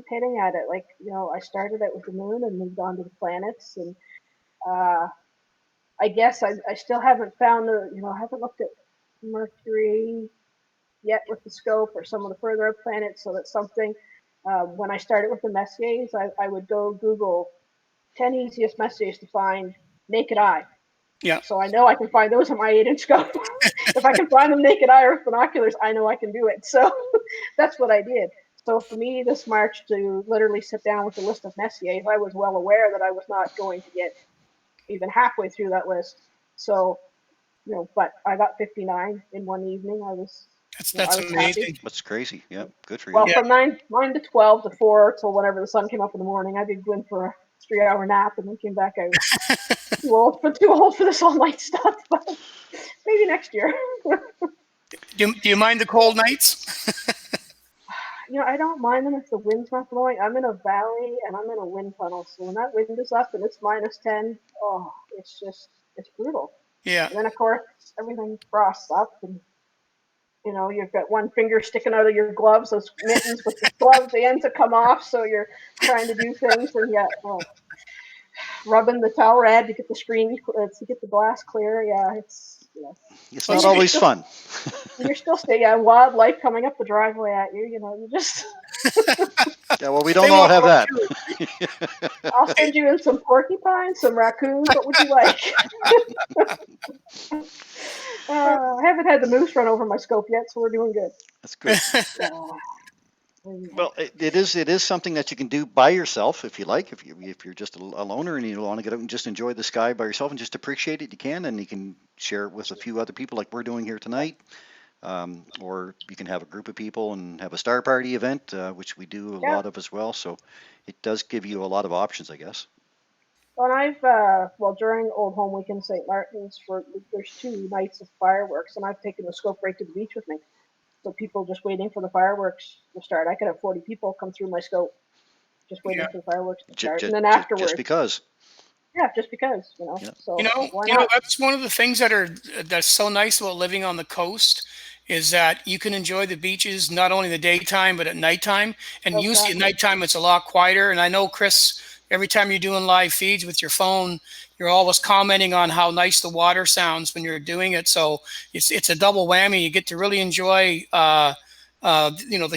hitting at it. Like I started out with the moon and moved on to the planets, and uh, I guess I still haven't found I haven't looked at Mercury yet with the scope or some of the further up planets. So that's something. When I started with the Messiers, I would go Google 10 easiest Messiers to find naked eye. Yeah. So I know I can find those on my 8-inch scope. If I can find them naked eye or with binoculars, I know I can do it. So that's what I did. So for me, this March to literally sit down with a list of Messiers, I was well aware that I was not going to get even halfway through that list. So but I got 59 in one evening. I That's was happy. amazing. That's crazy. Yeah, good for Well, you. Yeah. from nine to 12 to 4 till whenever the sun came up in the morning, I did go in for a 3-hour nap and then came back. I was too old for this all night stuff, but maybe next year. Do you mind the cold nights? I don't mind them if the wind's not blowing. I'm in a valley and I'm in a wind tunnel, so when that wind is up and it's -10, oh, it's brutal. Yeah. And then of course everything frosts up, and you've got one finger sticking out of your gloves, those mittens with the glove, the ends that come off, so you're trying to do things, and yet, rubbing the towel rad to get the screen, to get the glass clear. Yeah, It's Well, not and you're speak, always still fun. you're still staying. Yeah, wildlife coming up the driveway at you. You just. Yeah, well, we they don't all walk have right that. through it. I'll send you in some porcupines, some raccoons. What would you like? I haven't had the moose run over my scope yet, so we're doing good. That's good. Yeah. Well, it is something that you can do by yourself if you like. If you're just a loner and you want to get out and just enjoy the sky by yourself and just appreciate it, you can, and you can share it with a few other people like we're doing here tonight. Or you can have a group of people and have a star party event, which we do a Yeah. lot of as well. So it does give you a lot of options, I guess. Well, during Old Home Week in St. Martin's, there's 2 nights of fireworks, and I've taken the scope right to the beach with me. So people just waiting for the fireworks to start. I could have 40 people come through my scope just waiting Yeah. for the fireworks to start, and then Just afterwards, because. yeah, just because, Yeah. So why You know not? that's one of the things that's so nice about living on the coast is that you can enjoy the beaches not only in the daytime but at nighttime. And usually at Exactly. nighttime it's a lot quieter. And I know Chris, every time you're doing live feeds with your phone, you're always commenting on how nice the water sounds when you're doing it. So it's a double whammy. You get to really enjoy the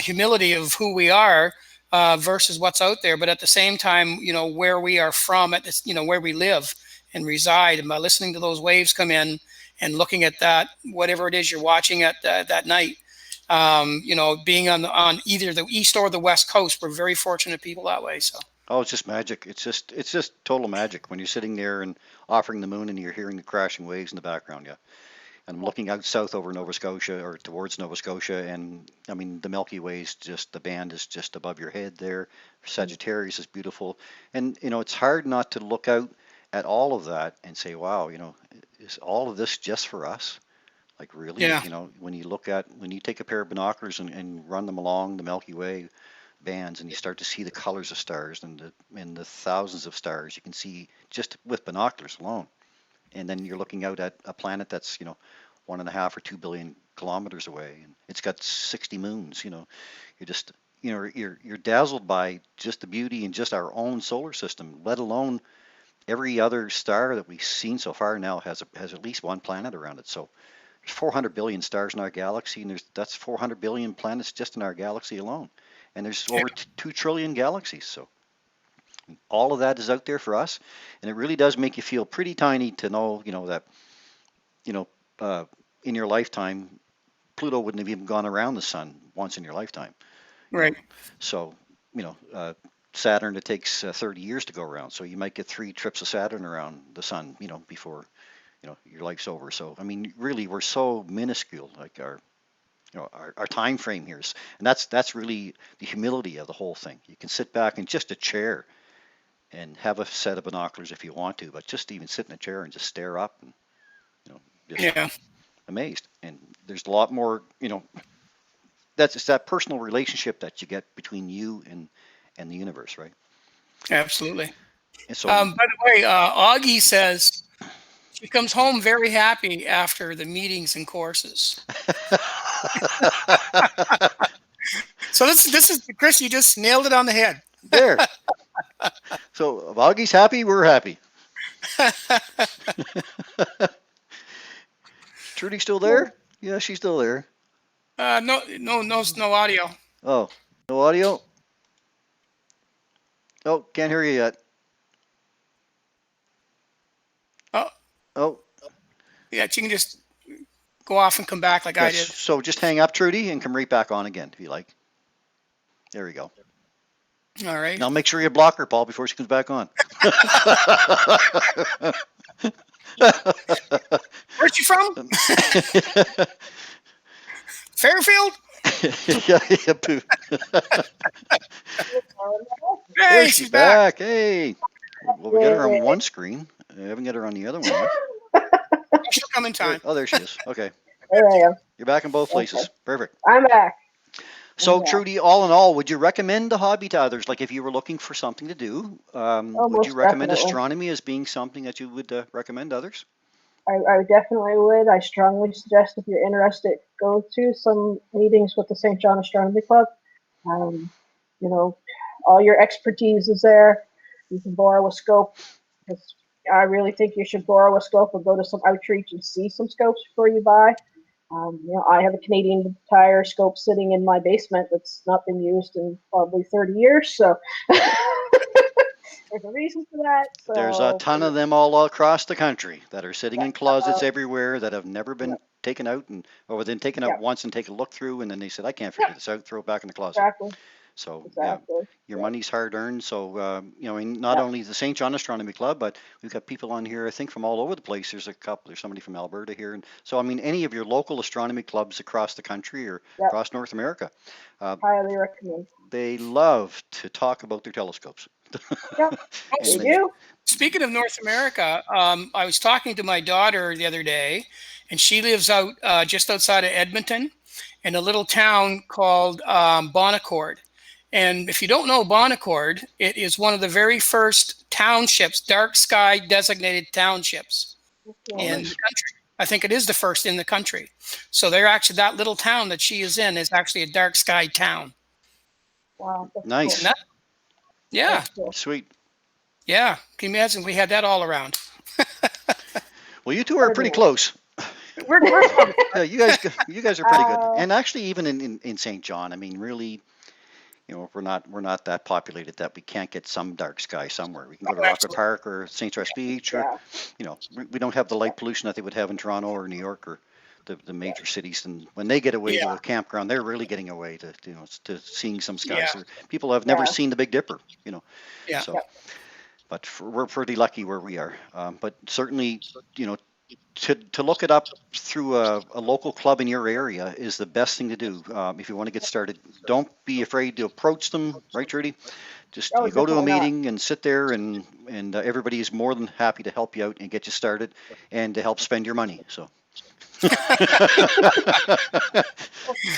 humility of who we are versus what's out there. But at the same time, where we are from, at this, where we live and reside, and by listening to those waves come in and looking at that, whatever it is you're watching at that night, being on either the east or the west coast, we're very fortunate people that way. So Oh, it's just magic. It's just total magic when you're sitting there and offering the moon and you're hearing the crashing waves in the background. Yeah. And I'm looking out south over Nova Scotia or towards Nova Scotia, and I mean the Milky Way's just the band is just above your head there. Sagittarius is beautiful, and it's hard not to look out at all of that and say, wow, is all of this just for us? Like really, yeah, when you take a pair of binoculars and run them along the Milky Way bands and you start to see the colors of stars and the thousands of stars you can see just with binoculars alone, and then you're looking out at a planet that's 1.5 or 2 billion kilometers away, and it's got 60 moons. You're just you're dazzled by just the beauty and just our own solar system, let alone every other star that we've seen so far now has at least one planet around it. So there's 400 billion stars in our galaxy, and that's 400 billion planets just in our galaxy alone, and there's yeah, over 2 trillion galaxies. So all of that is out there for us, and it really does make you feel pretty tiny to know, that you know, uh, in your lifetime, Pluto wouldn't have even gone around the sun once in your lifetime. You know, right, so Saturn, it takes 30 years to go around. So you might get 3 trips of Saturn around the sun, before your life's over. So I mean, really, we're so minuscule, like our time frame here is, and that's really the humility of the whole thing. You can sit back in just a chair and have a set of binoculars if you want to, but just even sit in a chair and just stare up and you know just yeah, amazed. And there's a lot more, it's that personal relationship that you get between you and the universe, right? absolutely. And so By the way, Augie says she comes home very happy after the meetings and courses. So this is Chris. You just nailed it on the head. there. So if Augie's happy, we're happy. Trudy's still there? Yeah, she's still there. No, no, no, no audio. Oh, no audio? Oh, can't hear you yet. Oh, Oh, yeah, she can just go off and come back like I yes. did. So just hang up, Trudy, and come right back on again if you like. There we go. All right. Now make sure you block her, Paul, before she comes back on. Where's she from? Fairfield? Yeah, yeah, boo. Hey, There she's she's back. back. Hey. Well, we got her on one screen. I haven't got her on the other one yet. She'll come in time. Oh, there she is. Okay. There I am. You're back in both Okay. places. Perfect. I'm back. So, Yeah. Trudy, all in all, would you recommend the hobby to others? Like if you were looking for something to do, would you Most recommend definitely. astronomy as being something that you would recommend to others? I definitely would. I strongly suggest if you're interested, go to some meetings with the St. John Astronomy Club. Um, you know, all your expertise is there. You can borrow a scope. Because I really think you should borrow a scope or go to some outreach and see some scopes before you buy. I have a Canadian Tire scope sitting in my basement that's not been used in probably 30 years. So there's a reason for that. There's a So ton of them all across the country that are sitting in closets everywhere that have never been taken out or then taken out yeah, once and take a look through, and then they said, I can't figure this out, throw it back in the closet. exactly. So yeah, exactly. your Yeah. money's hard earned. So not Yeah. only the St. John Astronomy Club, but we've got people on here, I think, from all over the place. There's a couple. There's somebody from Alberta here, and so I mean, any of your local astronomy clubs across the country or Yep. across North America, uh, Highly recommend. they love to talk about their telescopes. Yep. Oh, They And they, do. speaking of North America, I was talking to my daughter the other day, and she lives out just outside of Edmonton in a little town called Bonaccord. And if you don't know Bonaccord, it is one of the very first townships, dark sky designated townships oh, Okay. in the nice, country. I think it is the first in the country. So they're actually, that little town that she is in is actually a dark sky town. Wow, that's cool. And nice, that, yeah, That's cool. sweet. yeah. Can you imagine we had that all around? Well, you two are That'd be pretty nice. close. We're close. Yeah, you guys are pretty good. uh, And actually, even in St. John, I mean, really, we're not that populated that we can't get some dark sky somewhere. We can go to Oh, Rockwood absolutely. Park or St. Charles Beach, or yeah. we don't have the Yeah. light pollution that they would have in Toronto or New York or the major cities. And when they get away to Yeah, a campground, they're really getting away to seeing some skies. yeah, People have never Yeah. seen the Big Dipper. yeah. So, Yep. but we're pretty lucky where we are. But certainly, you know, to look it up through a local club in your area is the best thing to do if you want to get started. Don't be afraid to approach them, right, Trudy? Just Oh, you go to a definitely not. meeting and sit there, and everybody is more than happy to help you out and get you started and to help spend your money. So, because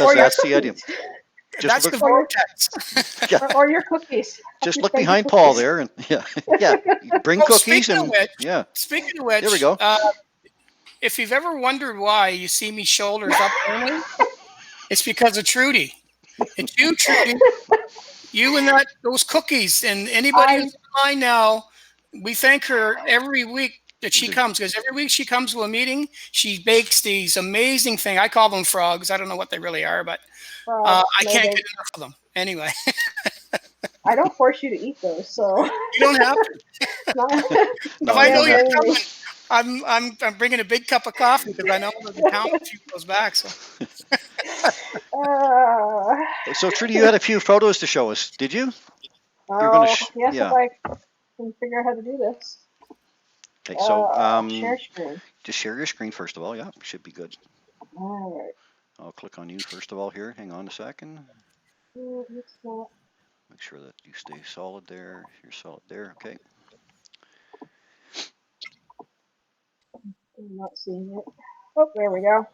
Or your that's the idea. cookies. Just That's look, the Or your vortex. yeah, or your cookies. Help just you look spend your behind Paul cookies. there, and yeah, yeah, bring Oh, cookies, and yeah, speaking of there we which, go. if you've ever wondered why you see me shoulders up only, it's because of Trudy. It's you, Trudy. You and those cookies, and anybody I who's online now, we thank her every week that she The- comes, because every week she comes to a meeting, she bakes these amazing things. I call them frogs. I don't know what they really are, but frogs, I can't maybe. get enough of them. Anyway, I don't force you to eat those, so you don't have to. not, If no, I you know don't can't you're have blame to. me. coming, I'm bringing a big cup of coffee because I know I'm going to be counting a few goes back. So Uh, So, Trudy, you had a few photos to show us, did you? You're going to, yes, if yeah. I can figure out how to do this. Okay, so Share screen. just share your screen first of all. Yeah, should be good. All right. I'll click on you first of all here. Hang on a second. It's not. Make sure that you stay solid there. You're solid there. Okay. I'm not seeing it. Oh, there we go.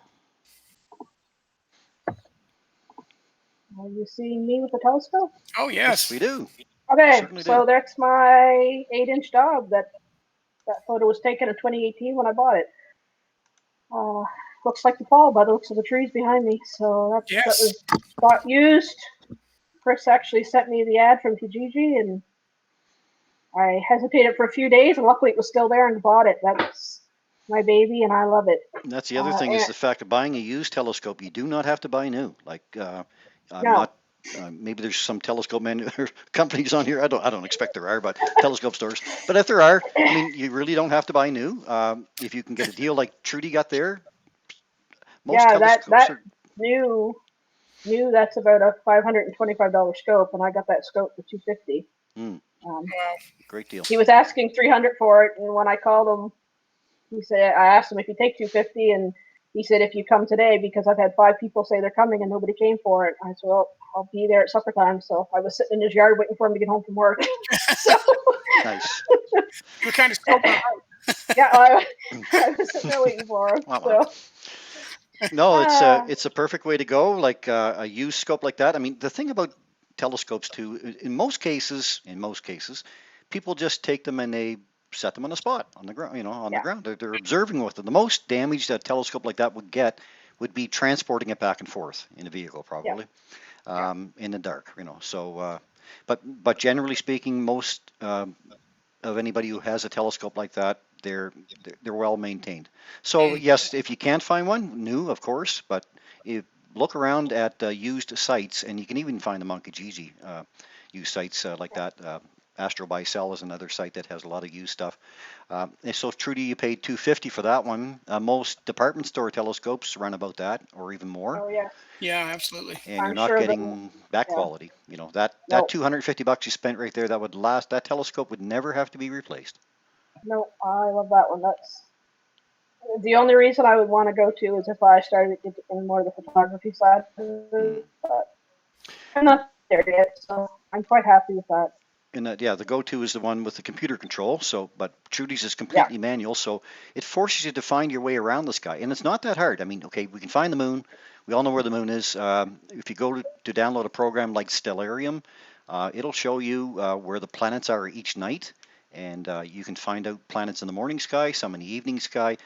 Are you seeing me with the telescope? oh Yes, we yes, do. We Okay, certainly do. so that's my 8-inch dog. That photo was taken in 2018 when I bought it. Uh, looks like the fall by the looks of the trees behind me. So that yes. was bought used. Chris actually sent me the ad from Kijiji, and I hesitated for a few days, and luckily it was still there and bought it. That's my baby, and I love it. And that's the other thing is And the fact of buying a used telescope. You do not have to buy new. Like I'm no, not. Maybe there's some telescope companies on here. I don't expect there are, but telescope stores. But if there are, I mean, you really don't have to buy new. If you can get a deal like Trudy got there, most yeah, that telescopes that are. new that's about a $525 scope, and I got that scope for 250. Mm, Um, Wow. great deal. he was asking 300 for it, and when I called him, he said I asked him if he'd take 250, and he said if you come today, because I've had 5 people say they're coming and nobody came for it. I said, well, I'll be there at supper time. So I was sitting in his yard waiting for him to get home from work. So Nice. You were kind of scoping them yeah, I was sitting there waiting for him. Wow, wow. So No, it's a uh, it's a perfect way to go. Like a used scope like that. I mean, the thing about telescopes too, in most cases, people just take them and they set them on the spot on the ground. On the yeah, ground. They're observing with it. The most damage that a telescope like that would get would be transporting it back and forth in a vehicle, yeah, probably yeah, in the dark. So, but generally speaking, most of anybody who has a telescope like that, they're well maintained. So out. yes, if you can't find one new, of course, but if, look around at used sites, and you can even find them on Kijiji, used sites like yeah. that. Astro Buy Sell is another site that has a lot of used stuff. And so Trudy, you paid $250 for that one. Most department store telescopes run about that or even more, Oh yeah, Yeah, absolutely. and you're I'm not sure that. getting that Yeah, quality. You know that no, $250 you spent right there, that would last. That telescope would never have to be replaced. no, I love that one. That's the only reason I would want to go to is if I started to get in more of the photography side of Mm. it, but I'm not there yet, so I'm quite happy with that. And yeah, the go-to is the one with the computer control. So, but Trudy's is Yeah, completely manual, so it forces you to find your way around the sky, and it's not that hard. I mean, okay, we can find the moon. We all know where the moon is. If you go to download a program like Stellarium, it'll show you where the planets are each night, and you can find out planets in the morning sky, some in the evening sky.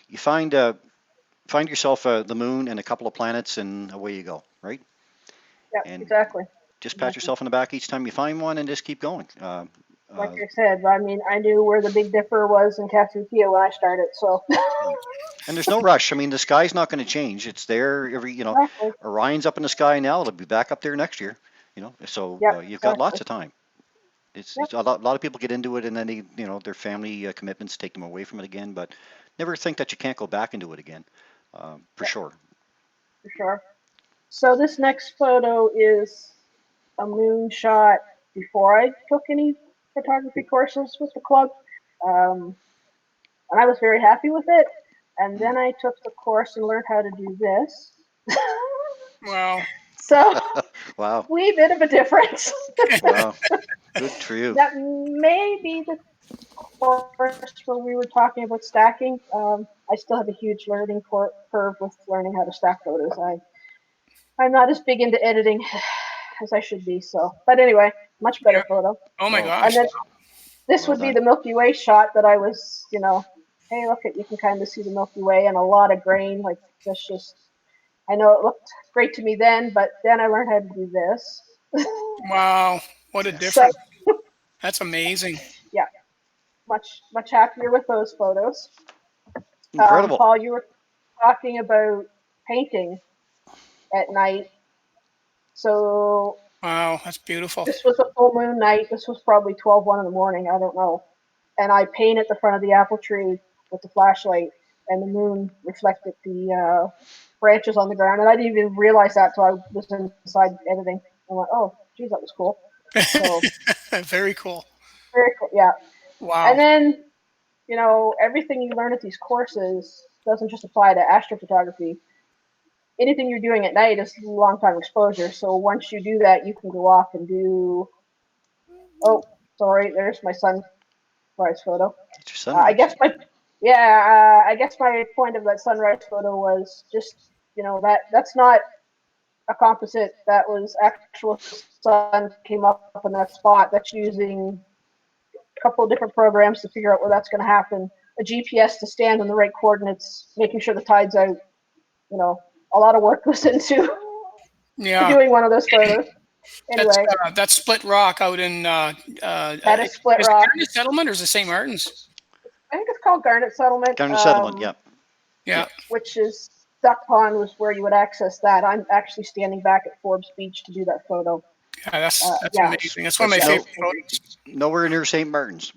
You find yourself the moon and a couple of planets, and away you go, right? yeah, And exactly. just pat Exactly. yourself on the back each time you find one, and just keep going. Like Uh, I said, I mean, I knew where the Big Dipper was in Cassiopeia when I started, so And there's no rush. I mean, the sky's not going to change. It's there exactly. Orion's up in the sky now. It'll be back up there next year. So Yep, you've got lots exactly. of time. It's Yep, a lot of people get into it and then their family commitments take them away from it again. But never think that you can't go back into it again, for yep, sure. for sure. So this next photo is a moon shot before I took any photography courses with the club. Um, and I was very happy with it. And Mm. then I took the course and learned how to do this. Wow. So, Wow, wee bit of a difference. wow, good for you. That may be the course where we were talking about stacking. I still have a huge learning curve with learning how to stack photos. I'm not as big into editing as I should be. So, but anyway, much Yeah. better photo. Oh my Well, And gosh. then this well would be done. the Milky Way shot that I was, hey, look at you can kind of see the Milky Way and a lot of grain. Like this, just I know it looked great to me then, but then I learned how to do this. Wow. What a Yeah, So difference. That's amazing. yeah, much happier with those photos. incredible. Paul, you were talking about painting at night. So Wow. That's beautiful. this was a full moon night. This was probably 12:01 in the morning. I don't know. And I painted the front of the apple tree with the flashlight, and the moon reflected the branches on the ground. And I didn't even realize that till I was inside editing. I went, oh, geez, that was cool. So Very cool. very cool. Yeah. And Wow. then, everything you learn at these courses doesn't just apply to astrophotography. Anything you're doing at night is long time exposure. So once you do that, you can go off and do. Oh, sorry, there's my sunrise photo. It's your I sunrise. guess my point of that sunrise photo was just that's not a composite. That was actual sun came up in that spot. That's using a couple of different programs to figure out where that's going to happen. A GPS to stand in the right coordinates, making sure the tide's out. You know, a lot of work goes into to Yeah. doing one of those photos. That's Anyway, that's Split Rock out in that is Split is it Rock. Garnet Settlement or is it St. Martin's? I think it's called Garnet Settlement. Kind of settlement. Yeah. Yeah. Which is Duck Pond was where you would access that. I'm actually standing back at Forbes Beach to do that photo. Yeah, that's Yeah, amazing. That's one of That's my yeah. favorite no photos. nowhere near St. Martin's.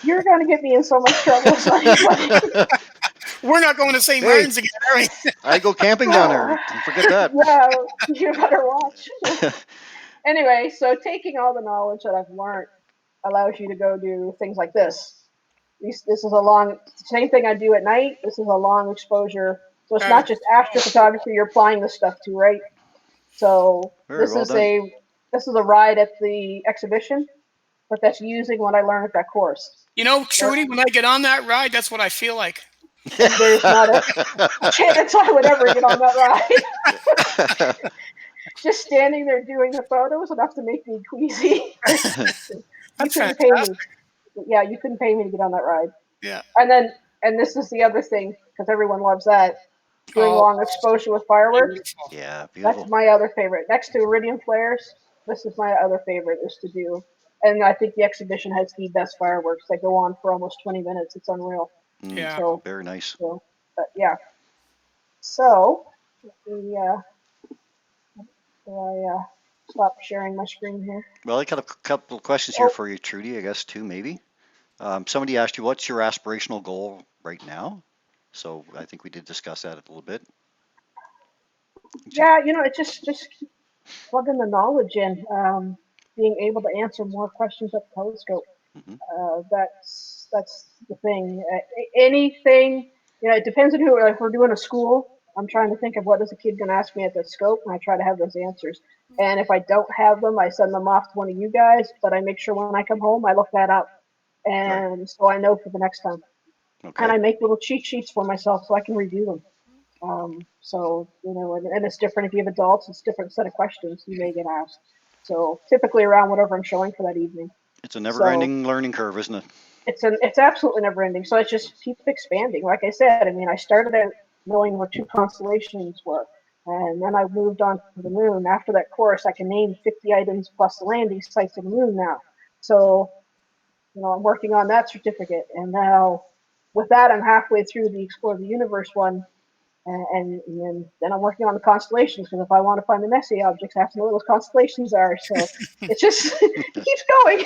You're gonna get me in so much trouble. So anyway, We're not going to St. Hey, Martin's again, are we? I go camping down there. Don't forget that. yeah, you better watch. Anyway, so taking all the knowledge that I've learned allows you to go do things like this. This is a long same thing I do at night. This is a long exposure. So it's Uh, not just astrophotography you're applying this stuff to, right? So Very well done. this is a ride at the exhibition, but that's using what I learned at that course. So Trudy, when I get on that ride, that's what I feel like. and there's not a chance I would ever get on that ride. Just standing there doing the photos enough to make me queasy. You That's couldn't pay me. fantastic. Yeah, you couldn't pay me to get on that ride. Yeah. And this is the other thing because everyone loves that doing Oh, long exposure with fireworks. beautiful. Yeah, That's beautiful. my other favorite. Next to iridium flares, this is my other favorite is to do. And I think the exhibition has the best fireworks. They go on for almost 20 minutes. It's unreal. Mm, Yeah. So, very nice. but yeah. So, the, uh, stop sharing my screen here. Well, I got a couple of questions here for you, Trudy, I guess, too, maybe. Somebody asked you, what's your aspirational goal right now? So I think we did discuss that a little bit. Yeah, it just keep plugging the knowledge in, being able to answer more questions at the telescope. Hmm. That's the thing. Anything, it depends on who. If we're doing a school, I'm trying to think of what is a kid going to ask me at the scope, and I try to have those answers. And if I don't have them, I send them off to one of you guys. But I make sure when I come home, I look that up, Right. and so I know for the next time. And Okay. I make little cheat sheets for myself so I can review them. So and it's different if you have adults. It's a different set of questions you may get asked. So typically around whatever I'm showing for that evening. It's a So never-ending learning curve, isn't it? it's absolutely never ending. So it's just keep expanding. Like I said, I mean, I started out knowing what two constellations were, and then I moved on to the moon. After that course, I can name 50 items plus the landing sites of the moon now. So I'm working on that certificate, and now with that, I'm halfway through the Explore the Universe one, and then I'm working on the constellations because if I want to find the Messier objects, I have to know what those constellations are. So it's just it keeps going,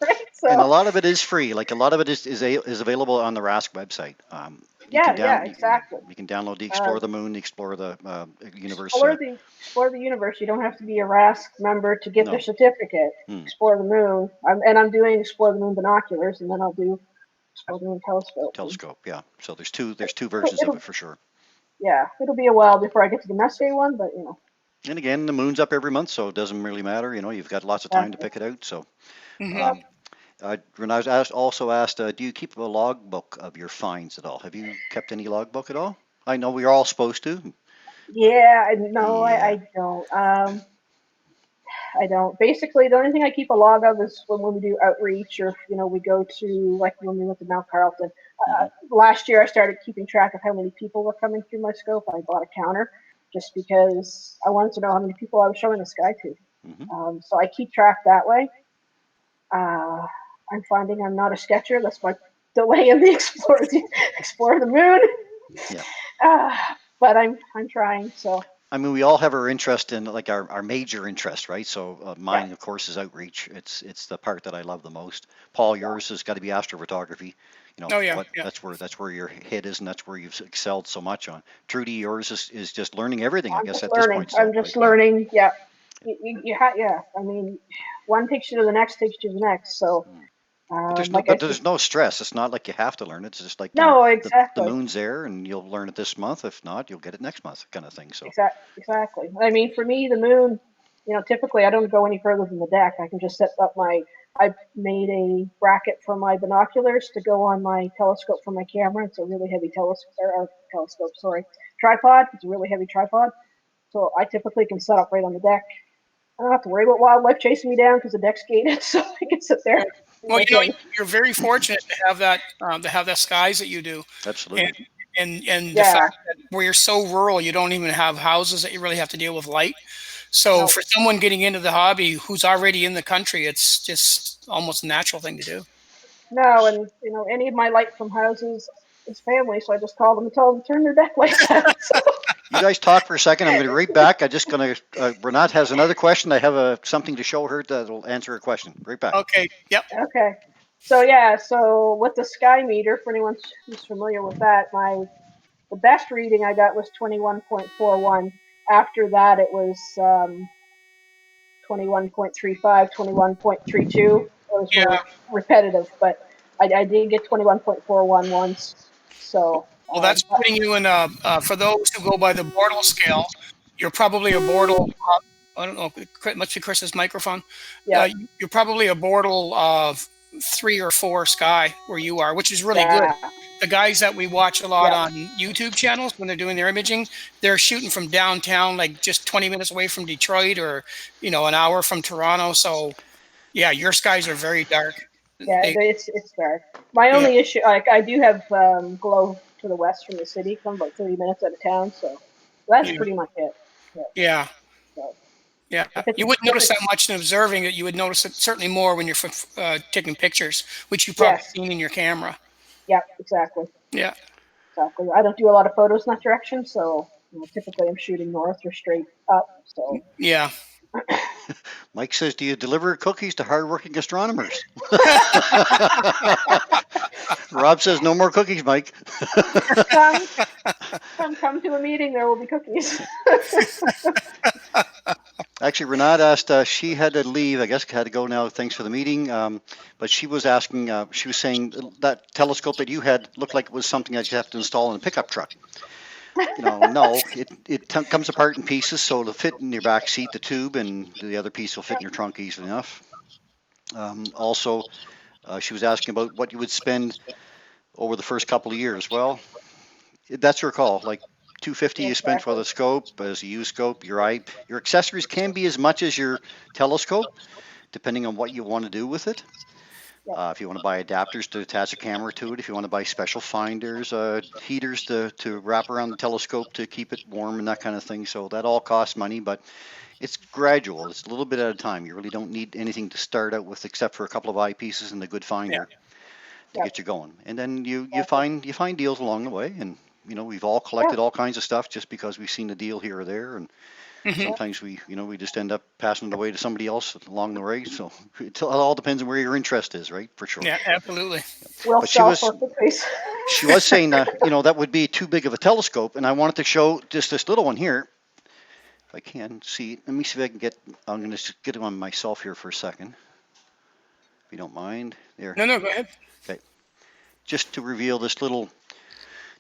right? And a So lot of it is free. Like a lot of it is available on the RASC website. yeah, exactly. You can download the Uh, Explore the Moon, the Explore the Universe. explore the universe. You don't have to be a RASC member to get their No. certificate. Hmm. Explore the moon. I'm doing explore the moon binoculars, and then I'll do explore the moon telescope. Telescope. Yeah. So there's two It'll, versions of it'll it for sure. yeah, it'll be a while before I get to the Messier one, but And again, the moon's up every month, so it doesn't really matter. You've got lots of time to exactly. pick it out. So, Hmm. Yep. um, when I was also asked, do you keep a logbook of your finds at all? Have you kept any logbook at all? I know we're all supposed to, but Yeah, no, yeah. I don't. I don't. Basically, the only thing I keep a log of is when we do outreach, or if, we go to, like when we went to Mount Carlton. Hmm. Last year, I started keeping track of how many people were coming through my scope. I bought a counter just because I wanted to know how many people I was showing the sky to. Hmm. So I keep track that way. Uh, I'm finding I'm not a sketcher. That's my delay in the explore the moon. Yeah. Uh, but I'm trying. So I mean, we all have our interest in like our major interest, right? So yeah, mine, of course, is outreach. It's the part that I love the most. Paul, yeah. yours has got to be astrophotography. Oh yeah, What yeah. that's where your head is, and that's where you've excelled so much on. Trudy, yours is just learning everything, I I'm guess, just at this learning. point I'm still, right? just Yeah. learning. Yeah, yeah. I mean, one takes you to the next, takes you to the next. So, Mm. But there's no like I but said, there's no stress. It's not like you have to learn it. It's just like, no, the exactly, moon's there, and you'll learn it this month. If not, you'll get it next month, kind of thing. So, exactly. I mean, for me, the moon. Typically I don't go any further than the deck. I can just set up my. I made a bracket for my binoculars to go on my telescope for my camera. It's a really heavy telescope. Sorry, tripod. It's a really heavy tripod. So I typically can set up right on the deck. I don't have to worry about wildlife chasing me down because the deck's gated, so I can sit there, Yeah. do Well, my thing. you're very fortunate to have that skies that you do, and absolutely. and the Yeah, fact that where you're so rural, you don't even have houses that you really have to deal with light. So no, for someone getting into the hobby who's already in the country, it's just almost a natural thing to do. no, and any of my light from houses is family, so I just call them and tell them to turn their deck lights on. So You guys talk for a second. I'm going to be right back. I just going to. Renat has another question. I have something to show her that'll answer her question. Right back. Okay. Yep. okay, so yeah, so with the sky meter, for anyone who's familiar with that, the best reading I got was 21.41. After that, it was 21.35, 21.32. Those Yeah. were repetitive, but I did get 21.41 once. So, Well, that's putting you in for those who go by the Bortle scale, you're probably a Bortle. I don't know. Must be Chris's microphone. yeah, You're probably a Bortle of 3 or 4 sky where you are, which is really good. yeah, The guys that we watch a lot yeah. on YouTube channels when they're doing their imaging, they're shooting from downtown, like just 20 minutes away from Detroit, or an hour from Toronto. So yeah, your skies are very dark. Yeah, They, it's dark. My yeah, only issue, like I do have glow to the west from the city. I'm about 30 minutes out of town, so that's yeah, pretty much it. Yeah. yeah. So Yeah, if it's you wouldn't if notice that it's much in observing it. You would notice it certainly more when you're taking pictures, which you probably yes, seen in your camera. yeah, exactly, Yeah, exactly. I don't do a lot of photos in that direction, so typically I'm shooting north or straight up. So yeah. Mike says, "Do you deliver cookies to hardworking astronomers?" Rob says, "No more cookies, Mike." Come, come to a meeting. There will be cookies. Actually, Renat asked, she had to leave, I guess had to go now, thanks for the meeting. But she was asking, she was saying that telescope that you had looked like it was something that you have to install in a pickup truck. No, it comes apart in pieces, so it'll fit in your back seat, the tube, and the other piece will fit in your trunk easily enough. Also, she was asking about what you would spend over the first couple of years. Well, that's your call. Like 250 you spent for Exactly. the scope as a used scope. Your accessories can be as much as your telescope, depending on what you want to do with it. Yep. If you want to buy adapters to attach a camera to it, if you want to buy special finders, heaters to wrap around the telescope to keep it warm and that kind of thing. So that all costs money, but it's gradual. It's a little bit at a time. You really don't need anything to start out with except for a couple of eyepieces and a good Yeah. finder to Yep. get you going. And then you Exactly. find deals along the way. And we've all Yeah. collected all kinds of stuff just because we've seen a deal here or there. And Hmm. Yep. sometimes we just end up passing it away to somebody else along the way. So it all depends on where your interest is, right? For sure. Yeah, absolutely. We'll But she sell was for cookies. she was saying that that would be too big of a telescope, and I wanted to show just this little one here. If I can see, let me see if I can get. I'm going to get it on myself here for a second, if you don't mind. There. No, no, go ahead. Okay. Just to reveal this little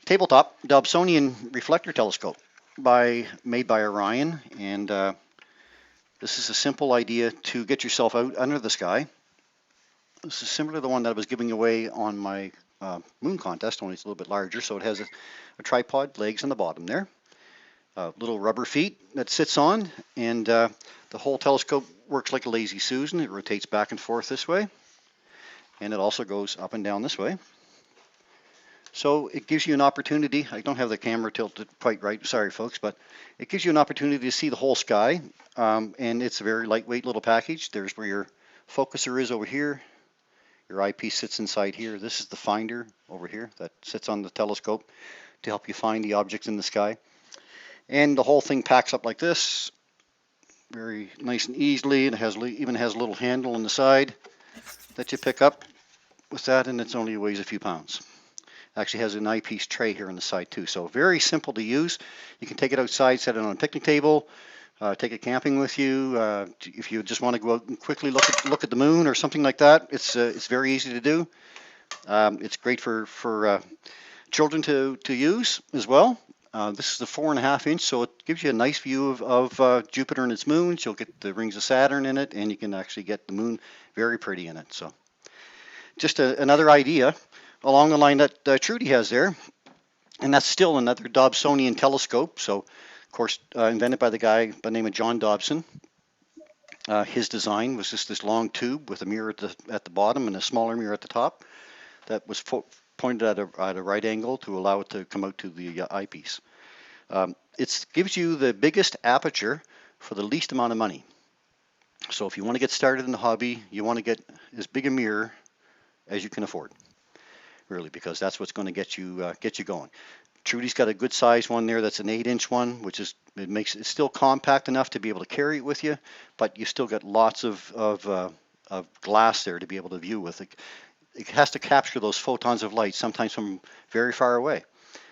tabletop Dobsonian reflector telescope made by Orion, and this is a simple idea to get yourself out under the sky. This is similar to the one that I was giving away on my moon contest, only it's a little bit larger. So it has a tripod, legs on the bottom there, little rubber feet that sits on, and the whole telescope works like a lazy Susan. It rotates back and forth this way, and it also goes up and down this way. So it gives you an opportunity. I don't have the camera tilted quite right, sorry folks, but it gives you an opportunity to see the whole sky, and it's a very lightweight little package. There's where your focuser is over here. Your eyepiece sits inside here. This is the finder over here that sits on the telescope to help you find the objects in the sky. And the whole thing packs up like this, very nice and easily. It even has a little handle on the side that you pick up with that, and it only weighs a few pounds. Actually has an eyepiece tray here on the side too, so very simple to use. You can take it outside, set it on a picnic table, take it camping with you. If you just want to go out and quickly look at the moon or something like that, it's very easy to do. It's great for children to use as well. This is the 4.5 inch, so it gives you a nice view of Jupiter and its moons. You'll get the rings of Saturn in it, and you can actually get the moon very pretty in it. So just another idea along the line that Trudy has there, and that's still another Dobsonian telescope. So, of course, invented by the guy by the name of John Dobson. His design was just this long tube with a mirror at the bottom and a smaller mirror at the top that was pointed at a right angle to allow it to come out to the eyepiece. It gives you the biggest aperture for the least amount of money. So if you want to get started in the hobby, you want to get as big a mirror as you can afford, really, because that's what's going to get you going. Trudy's got a good size one there. That's an 8-inch one, which is makes it still compact enough to be able to carry it with you, but you still got lots of glass there to be able to view with it. It has to capture those photons of light, sometimes from very far away.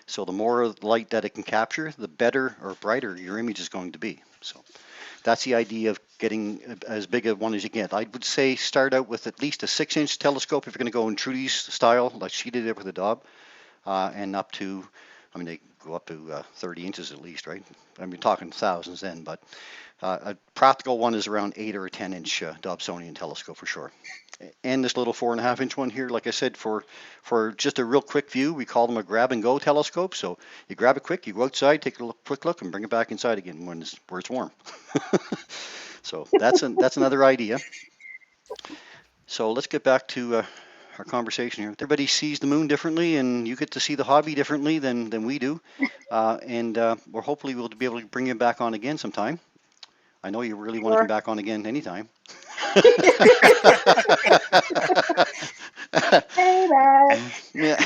So the more light that it can capture, the better or brighter your image is going to be. So that's the idea of getting as big a one as you can. I would say start out with at least a 6-inch telescope if you're going to go in Trudy's style, like she did it with the Dob, and up to, they go up to 30 inches at least, right? Talking thousands then, but a practical one is around 8 or a 10-inch Dobsonian telescope for sure. And this little 4.5-inch one here, like I said, for just a real quick view, we call them a grab and go telescope. So you grab it quick, you go outside, take a quick look, and bring it back inside again where it's warm. So that's another idea. So let's get back to our conversation here. Everybody sees the moon differently, and you get to see the hobby differently than we do. And we're hopefully we'll be able to bring you back on again sometime. I know you really want to come back on again anytime. Hey, Dad. Yeah.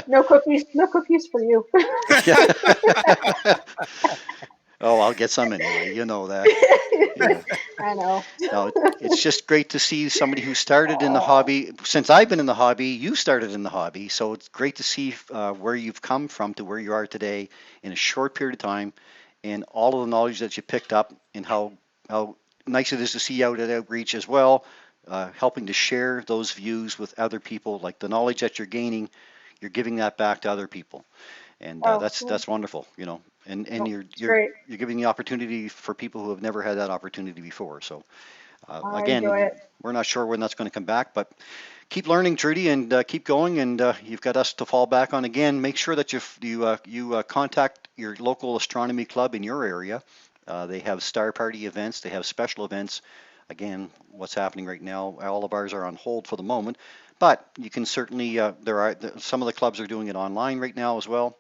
No cookies. No cookies for you. Yeah. Oh, I'll get some anyway. You know that. Yeah. I know. No, it's just great to see somebody who started in the Oh, hobby. Since I've been in the hobby, you started in the hobby, so it's great to see where you've come from to where you are today in a short period of time, and all of the knowledge that you picked up, and how nice it is to see you out at outreach as well, helping to share those views with other people, like the knowledge that you're gaining, you're giving that back to other people, and oh, that's wonderful, and oh, you're it's you're great. you're giving the opportunity for people who have never had that opportunity before. So I enjoy again, it. we're not sure when that's going to come back, but keep learning, Trudy, and keep going. And you've got us to fall back on again. Make sure that you contact your local astronomy club in your area. They have star party events. They have special events. Again, what's happening right now? All of ours are on hold for the moment, but you can certainly some of the clubs are doing it online right now as well.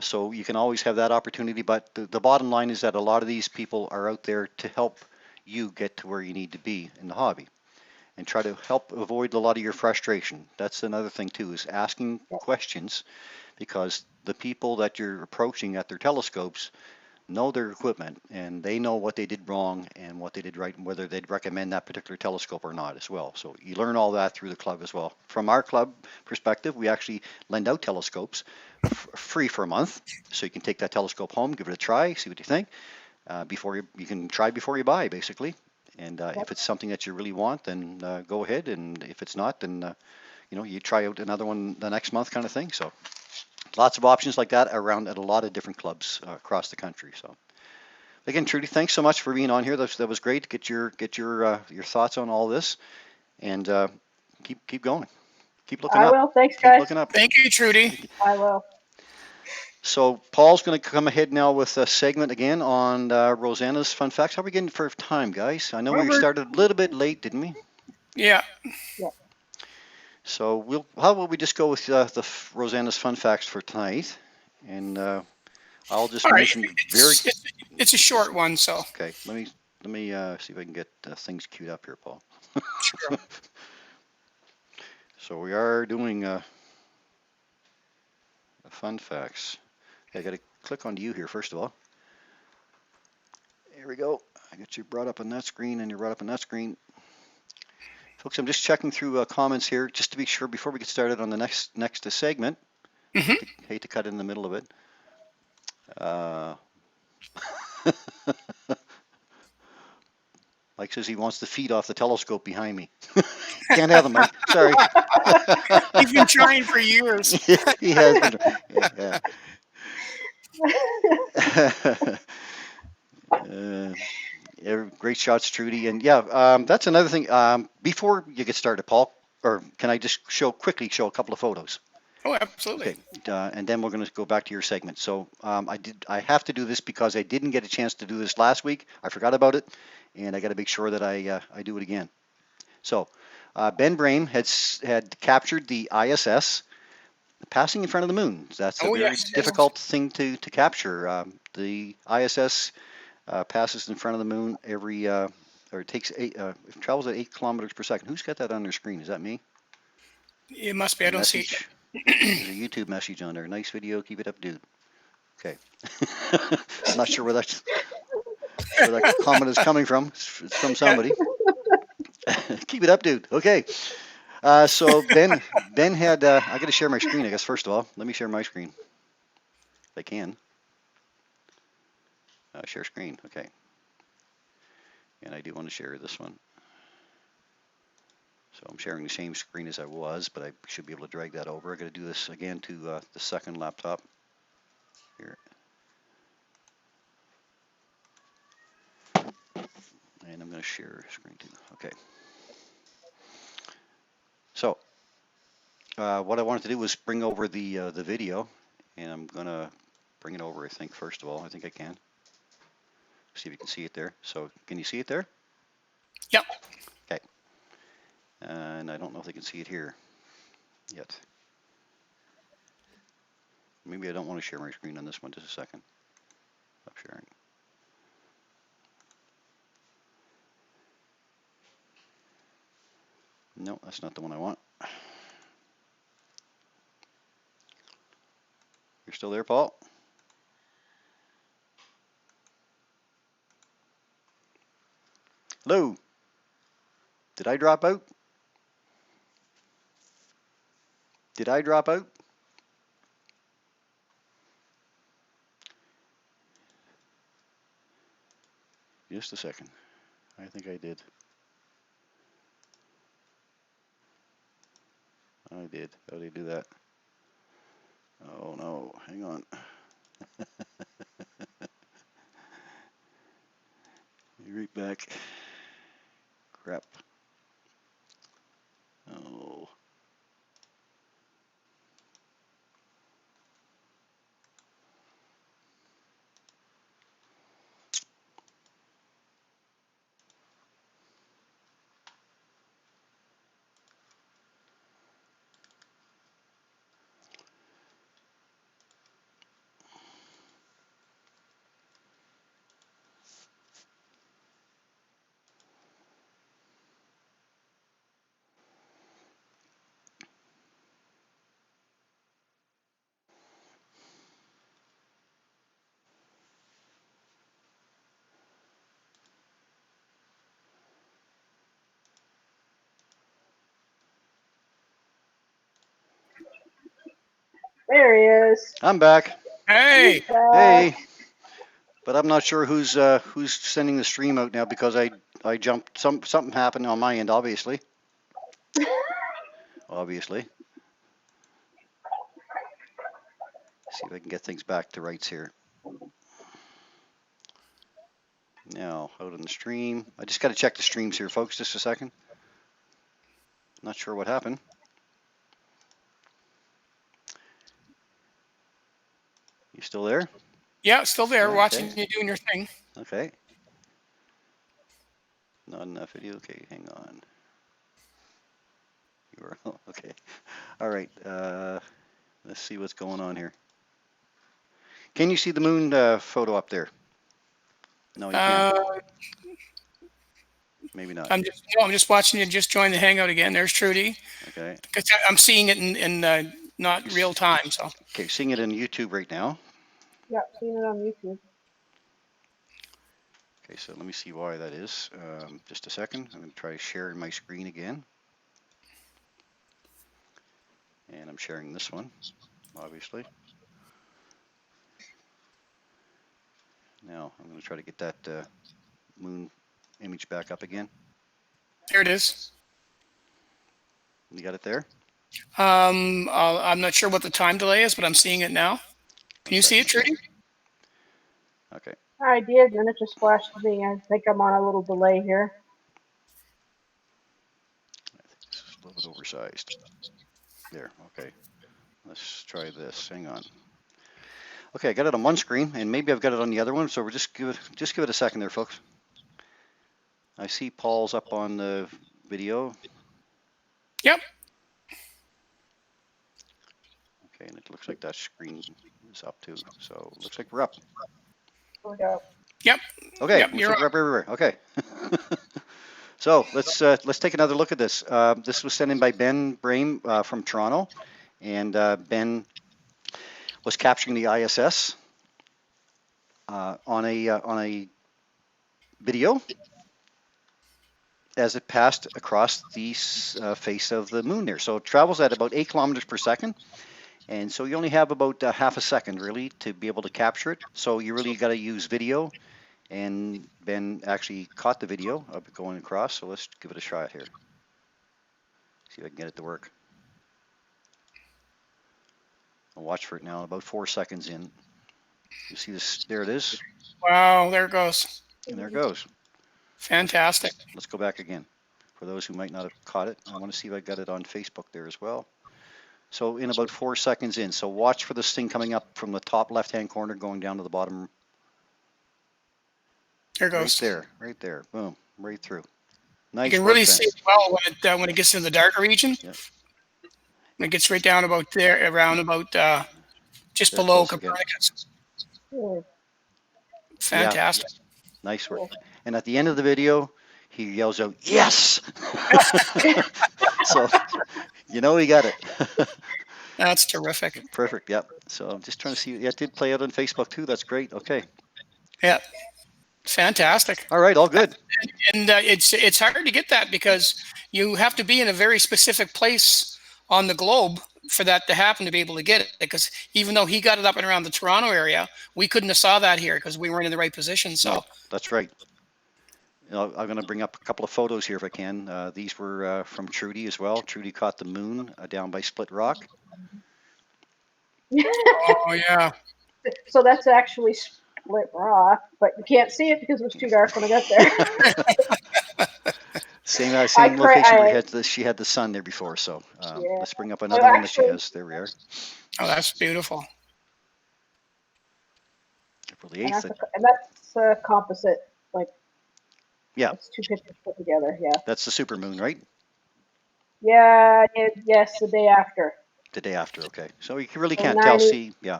So you can always have that opportunity. But the bottom line is that a lot of these people are out there to help you get to where you need to be in the hobby and try to help avoid a lot of your frustration. That's another thing too, is asking questions, because the people that you're approaching at their telescopes know their equipment and they know what they did wrong and what they did right and whether they'd recommend that particular telescope or not as well. So you learn all that through the club as well. From our club perspective, we actually lend out telescopes free for a month. So you can take that telescope home, give it a try, see what you think. Before you can try before you buy, basically. And Yep. if it's something that you really want, then go ahead. And if it's not, then you try out another one the next month, kind of thing. So lots of options like that around at a lot of different clubs across the country. So again, Trudy, thanks so much for being on here. That was great to get your thoughts on all this, and keep going, keep looking I up, will. Thanks, keep guys. looking up. Thank you, Trudy. Thank you. I will. So Paul's going to come ahead now with a segment again on Rosanna's fun facts. How are we getting for time, guys? I know we Robert. started a little bit late, didn't we? Yeah. Yeah. So how about we just go with Rosanna's fun facts for tonight, and I'll just All right. mention very. It's a short one, so Okay, let me see if I can get things queued up here, Paul. sure. So we are doing fun facts. Okay, I got to click onto you here first of all. Here we go. I got you brought up on that screen, and you're brought up on that screen. Folks, I'm just checking through comments here just to be sure before we get started on the next segment. Hmm. Hate to cut in the middle of it. Uh, Mike says he wants to feed off the telescope behind me. Can't have them, Mike. Sorry. He's been trying for years. He has been. Yeah. uh, Great shots, Trudy. And yeah, that's another thing. Before you get started, Paul, or can I just quickly show a couple of photos? Oh, absolutely. Okay, and then we're going to go back to your segment. So I have to do this because I didn't get a chance to do this last week. I forgot about it, and I got to make sure that I do it again. So Ben Brame had captured the ISS passing in front of the moon. That's a Oh, very yes. Yes. difficult thing to capture. The ISS passes in front of the moon or it takes it travels at 8 kilometers per second. Who's got that on their screen? Is that me? It must be. A I don't see it message. yet. There's a YouTube message on there. Nice video. Keep it up, dude. Okay. I'm not sure where that comment is coming from. It's from somebody. Keep it up, dude. Okay. So Ben had. I got to share my screen, I guess. First of all, let me share my screen if I can. Share screen. Okay. And I do want to share this one. So I'm sharing the same screen as I was, but I should be able to drag that over. I got to do this again to the second laptop here. And I'm going to share screen too. Okay. So what I wanted to do was bring over the video, and I'm going to bring it over, I think, first of all. I think I can. See if you can see it there. So can you see it there? Yep. Okay. And I don't know if they can see it here yet. Maybe I don't want to share my screen on this one. Just a second. Stop sharing. No, that's not the one I want. You're still there, Paul? Hello. Did I drop out? Did I drop out? Just a second. I think I did. I did. How did I do that? Oh no, hang on. Right back. Crap. Oh. There he is. I'm back. He's Hey, back. Hey. But I'm not sure who's sending the stream out now because I jumped. Something happened on my end, obviously. Obviously. See if I can get things back to rights here. Now, out on the stream. I just got to check the streams here, folks. Just a second. Not sure what happened. You still there? yeah, still there, Yeah, watching okay. you doing your thing. Okay. Not enough video. Okay, hang on. URL. Okay. All right. Let's see what's going on here. Can you see the moon photo up there? No, you can't. Uh, Maybe not. I'm just watching you just join the Hangout again. There's Trudy. Okay. I'm seeing it in not real time. So Okay, seeing it on YouTube right now. Yep, seen it on YouTube. Okay, so let me see why that is. Just a second. I'm going to try sharing my screen again. And I'm sharing this one, obviously. Now I'm going to try to get that moon image back up again. there it is. You got it there? I'm not sure what the time delay is, but I'm seeing it now. Can you see it, Trudy? Okay. I did, and then it just flashed to me. I think I'm on a little delay here. I think this is a little bit oversized. There, okay. Let's try this. Hang on. Okay, I got it on one screen, and maybe I've got it on the other one, so we'll just give it a second there, folks. I see Paul's up on the video. Yep. Okay, and it looks like that screen is up too. So looks like we're up. Here we go. Yep. Okay, Yep, looks you're like we're up everywhere. Okay. So let's take another look at this. This was sent in by Ben Brame from Toronto, and Ben was capturing the ISS on a video as it passed across the face of the moon there. So it travels at about 8 kilometers per second. And so you only have about half a second really to be able to capture it. So you really got to use video. And Ben actually caught the video of it going across. So let's give it a shot here. See if I can get it to work. I'll watch for it now. About 4 seconds in. You see this? There it is. Wow, there it goes. And there it goes. Fantastic. Let's go back again. For those who might not have caught it, I want to see if I got it on Facebook there as well. So in about 4 seconds in. So watch for this thing coming up from the top left-hand corner going down to the bottom. There it goes. Right there. Boom. Right through. You Nice can work, really Ben. see it well when it gets into the darker region. Yep. When it gets right down about there, around about just There, below close again. Copernicus. Good. Fantastic. Nice work. And at the end of the video, he yells out, "Yes!" So, you know he got it. That's terrific. Perfect. Yep. So I'm just trying to see. Yeah, it did play out on Facebook too. That's great. Okay. Yeah. Fantastic. All right. All good. And it's hard to get that because you have to be in a very specific place on the globe for that to happen to be able to get it. Because even though he got it up and around the Toronto area, we couldn't have saw that here because we weren't in the right position. So No, that's right. I'm going to bring up a couple of photos here if I can. These were from Trudy as well. Trudy caught the moon down by Split Rock. oh yeah. So that's actually Split Rock, but you can't see it because it was too dark when I got there. Same I location where she had the sun there before. So Yeah. let's bring up another one that she has. There we are. Oh, that's beautiful. April the and 8th. that's composite. Like, Yeah, it's two pictures put together. Yeah. that's the super moon, right? Yeah. Yes, the day after. The day after. Okay, so you really So can't tell. 90. See, yeah,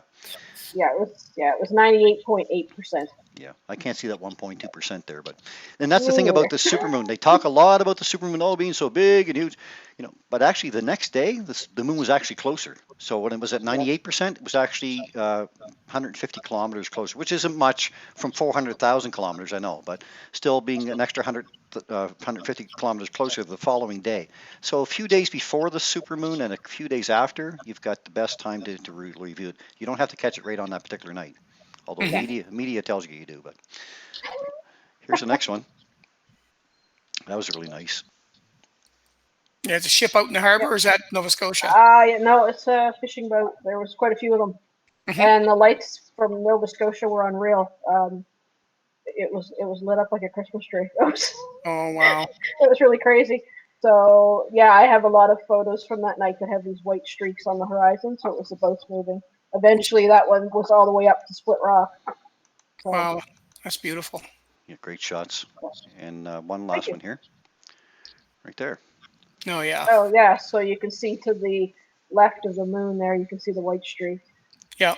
Yeah, it was 98.8%. yeah. I can't see that 1.2% there, but and that's the Me thing about neither. the supermoon. They talk a lot about the supermoon all being so big and huge, but actually the next day the moon was actually closer. So when it was at Yeah. 98%, it was actually 150 kilometers closer, which isn't much from 400,000 kilometers, I know, but still being an extra 150 kilometers closer the following day. So a few days before the supermoon and a few days after, you've got the best time to really view it. You don't have to catch it right on that particular night, although Mhm. media tells you do. But here's the next one. That was really nice. Yeah, it's a ship out in the harbor, or is that Nova Scotia? Yeah, no, it's a fishing boat. There was quite a few of them, Mhm. and the lights from Nova Scotia were unreal. It was lit up like a Christmas tree. Oh wow. It was really crazy. So yeah, I have a lot of photos from that night that have these white streaks on the horizon. So it was the boats moving. Eventually, that one was all the way up to Split Rock. So Wow, that's beautiful. Yeah, great shots. And one thank last you. one here, right there. Oh yeah. Oh yeah, so you can see to the left of the moon there, you can see the white streak. Yeah.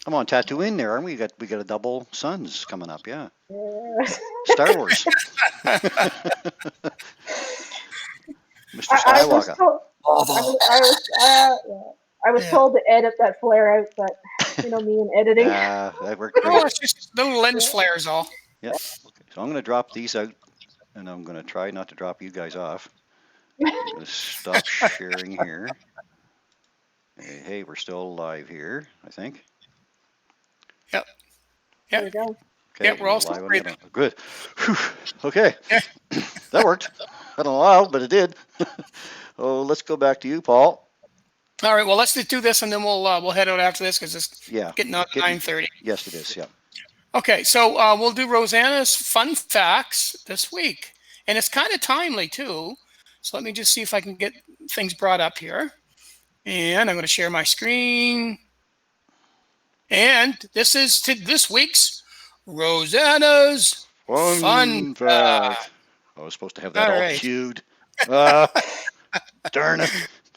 Come on, Tatooine there, aren't we? We got a double suns coming up. Yeah, Yeah. Star Wars. Mr. I was Skywalker. told I was Yeah. told to edit that flare out, but me and editing. That worked Oh, great. it's just little lens Yeah. flares, all. Yeah. Okay. So I'm going to drop these out, and I'm going to try not to drop you guys off. I'm going to stop sharing here. Hey, we're still live here, I think. Yep. There Yeah. we go. Okay, Yeah. We're all live on great. the other. Good. Whew. Okay, Yeah. that worked. I don't know how, but it did. Oh, let's go back to you, Paul. All right. Well, let's just do this, and then we'll head out after this because it's Yeah. getting on to 9:30. Yes, it is. Yeah. Okay. So we'll do Rosanna's fun facts this week, and it's kind of timely too. So let me just see if I can get things brought up here, and I'm going to share my screen. And this is this week's Rosanna's fun fact. fact. I was supposed to have that All all right. cued. Uh, darn it.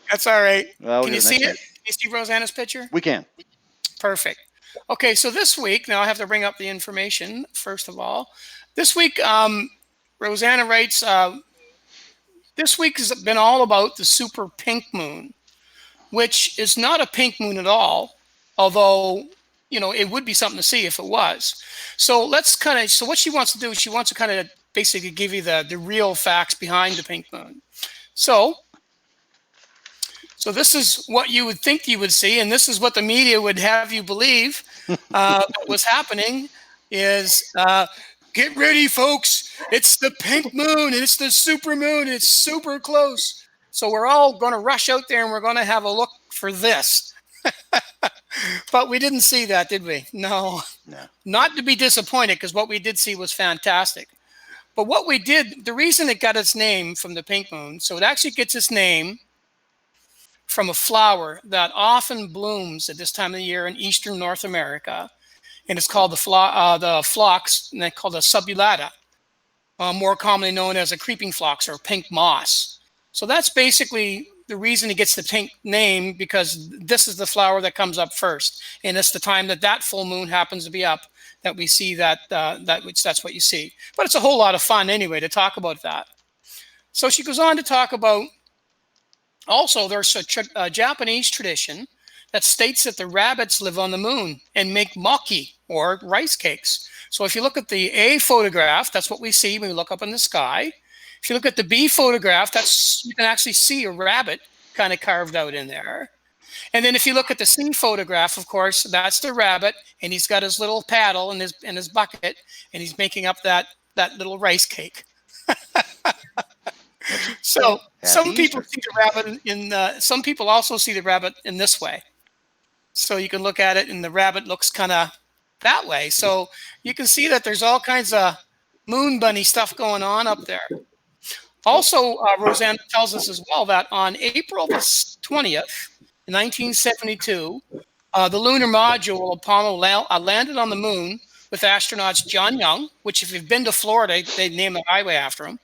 That's all right. Well, Can you the see next it? one. Can you see Rosanna's picture? We can. Perfect. Okay, so this week, now I have to bring up the information first of all. This week, Rosanna writes, this week has been all about the super pink moon, which is not a pink moon at all, although, it would be something to see if it was. So so what she wants to do is she wants to kind of basically give you the real facts behind the pink moon. So this is what you would think you would see, and this is what the media would have you believe was happening is, get ready, folks. It's the pink moon, and it's the super moon. It's super close. So we're all going to rush out there, and we're going to have a look for this. But we didn't see that, did we? No. Not to be disappointed, because what we did see was fantastic. But what we did, the reason it got its name from the pink moon, so it actually gets its name from a flower that often blooms at this time of the year in eastern North America, and it's called the phlox, and they're called a subulata, more commonly known as a creeping phlox or pink moss. So that's basically the reason it gets the pink name, because this is the flower that comes up first, and it's the time that full moon happens to be up that we see that's what you see. But it's a whole lot of fun anyway to talk about that. So she goes on to talk about, also there's a Japanese tradition that states that the rabbits live on the moon and make maki, or rice cakes. So if you look at the A photograph, that's what we see when we look up in the sky. If you look at the B photograph, that's you can actually see a rabbit kind of carved out in there. And then if you look at the C photograph, of course, that's the rabbit, and he's got his little paddle in his bucket, and he's making up that little rice cake. So Happy some people Easter. see the rabbit some people also see the rabbit in this way. So you can look at it, and the rabbit looks kind of that way. So you can see that there's all kinds of moon bunny stuff going on up there. Also, Rosanna tells us as well that on April the 20th, 1972, the lunar module Apollo landed on the moon with astronauts John Young, which if you've been to Florida, they name a highway after him,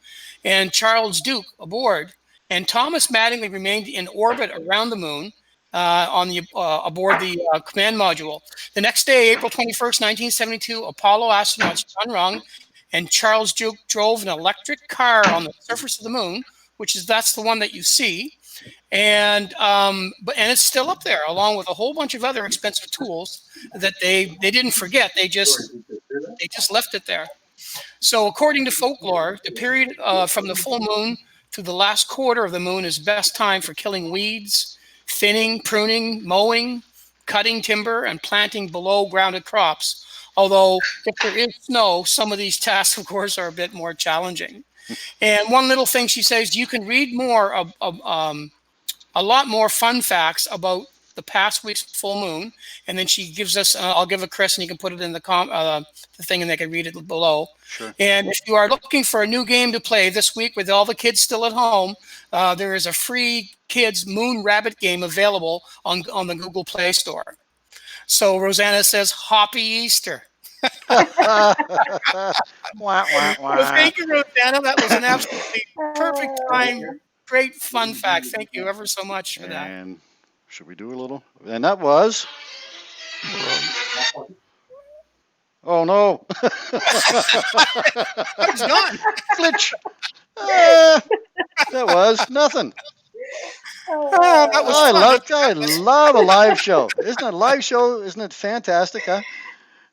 and Charles Duke aboard. And Thomas Mattingly remained in orbit around the moon aboard the command module. The next day, April 21st, 1972, Apollo astronauts John Young and Charles Duke drove an electric car on the surface of the moon, that's the one that you see. And it's still up there, along with a whole bunch of other expensive tools that they didn't forget. They just left it there. So according to folklore, the period from the full moon to the last quarter of the moon is best time for killing weeds, thinning, pruning, mowing, cutting timber, and planting below grounded crops. Although if there is snow, some of these tasks, of course, are a bit more challenging. And one little thing she says, you can read more a lot more fun facts about the past week's full moon, and then she gives us. I'll give it Chris, and you can put it in the thing, and they can read it below. Sure. And if you are looking for a new game to play this week with all the kids still at home, there is a free kids Moon Rabbit game available on the Google Play Store. So Rosanna says, "Happy Easter." Wah, wah, Well, wah. thank you, Rosanna. That was an absolutely perfect time. Great fun fact. Thank you ever so much for that. And should we do a little? And that was. Oh no! It's gone. Glitch. That was nothing. Oh, that was fun. I love a live show. Isn't it a live show? Isn't it fantastic, huh?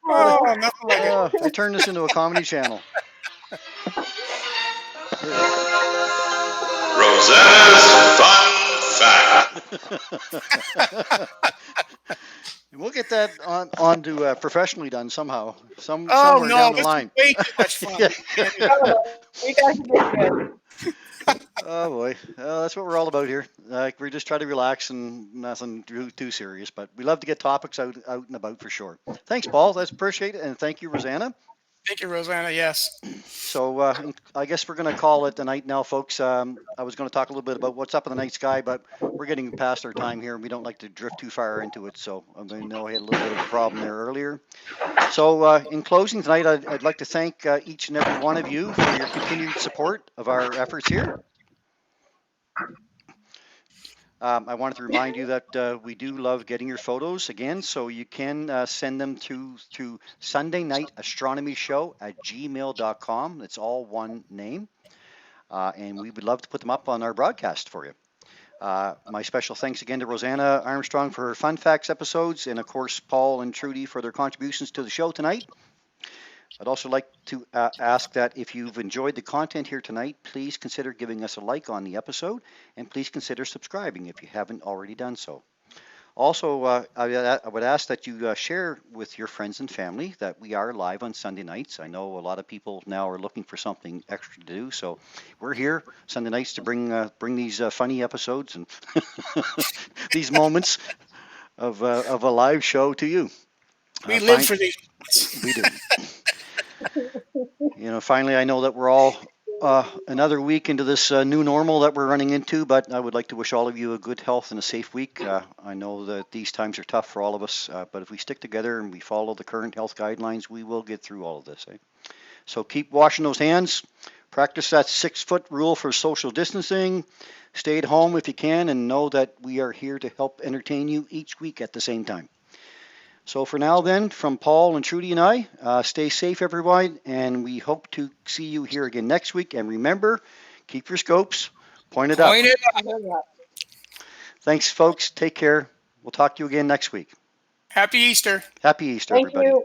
Oh, nothing like it. I turned this into a comedy channel. Rosanna's Fun Fact. We'll get that on to professionally done somehow. Oh Somewhere no, down the this line. is way too much fun. You guys did good. Oh boy, that's what we're all about here. We're just trying to relax and nothing too serious, but we love to get topics out and about for sure. Thanks, Paul. That's appreciate it, and thank you, Rosanna. Thank you, Rosanna. Yes. So I guess we're going to call it the night now, folks. I was going to talk a little bit about what's up in the night sky, but we're getting past our time here, and we don't like to drift too far into it. So I know I had a little bit of a problem there earlier. So in closing tonight, I'd like to thank each and every one of you for your continued support of our efforts here. I wanted to remind you that we do love getting your photos again, so you can send them to Sunday Night Astronomy Show at gmail.com. It's all one name, and we would love to put them up on our broadcast for you. My special thanks again to Rosanna Armstrong for her Fun Facts episodes, and of course Paul and Trudy for their contributions to the show tonight. I'd also like to ask that if you've enjoyed the content here tonight, please consider giving us a like on the episode, and please consider subscribing if you haven't already done so. Also, I would ask that you share with your friends and family that we are live on Sunday nights. I know a lot of people now are looking for something extra to do, so we're here Sunday nights to bring these funny episodes and these moments of a live show to you. We live for these. We do. Finally, I know that we're all another week into this new normal that we're running into, but I would like to wish all of you a good health and a safe week. I know that these times are tough for all of us, but if we stick together and we follow the current health guidelines, we will get through all of this. So keep washing those hands, practice that 6-foot rule for social distancing, stay at home if you can, and know that we are here to help entertain you each week at the same time. So for now then, from Paul and Trudy and I, stay safe everyone, and we hope to see you here again next week. And remember, keep your scopes pointed up. Point it up. Thanks folks, take care. We'll talk to you again next week. Happy Easter. Happy Easter, Thank everybody. you.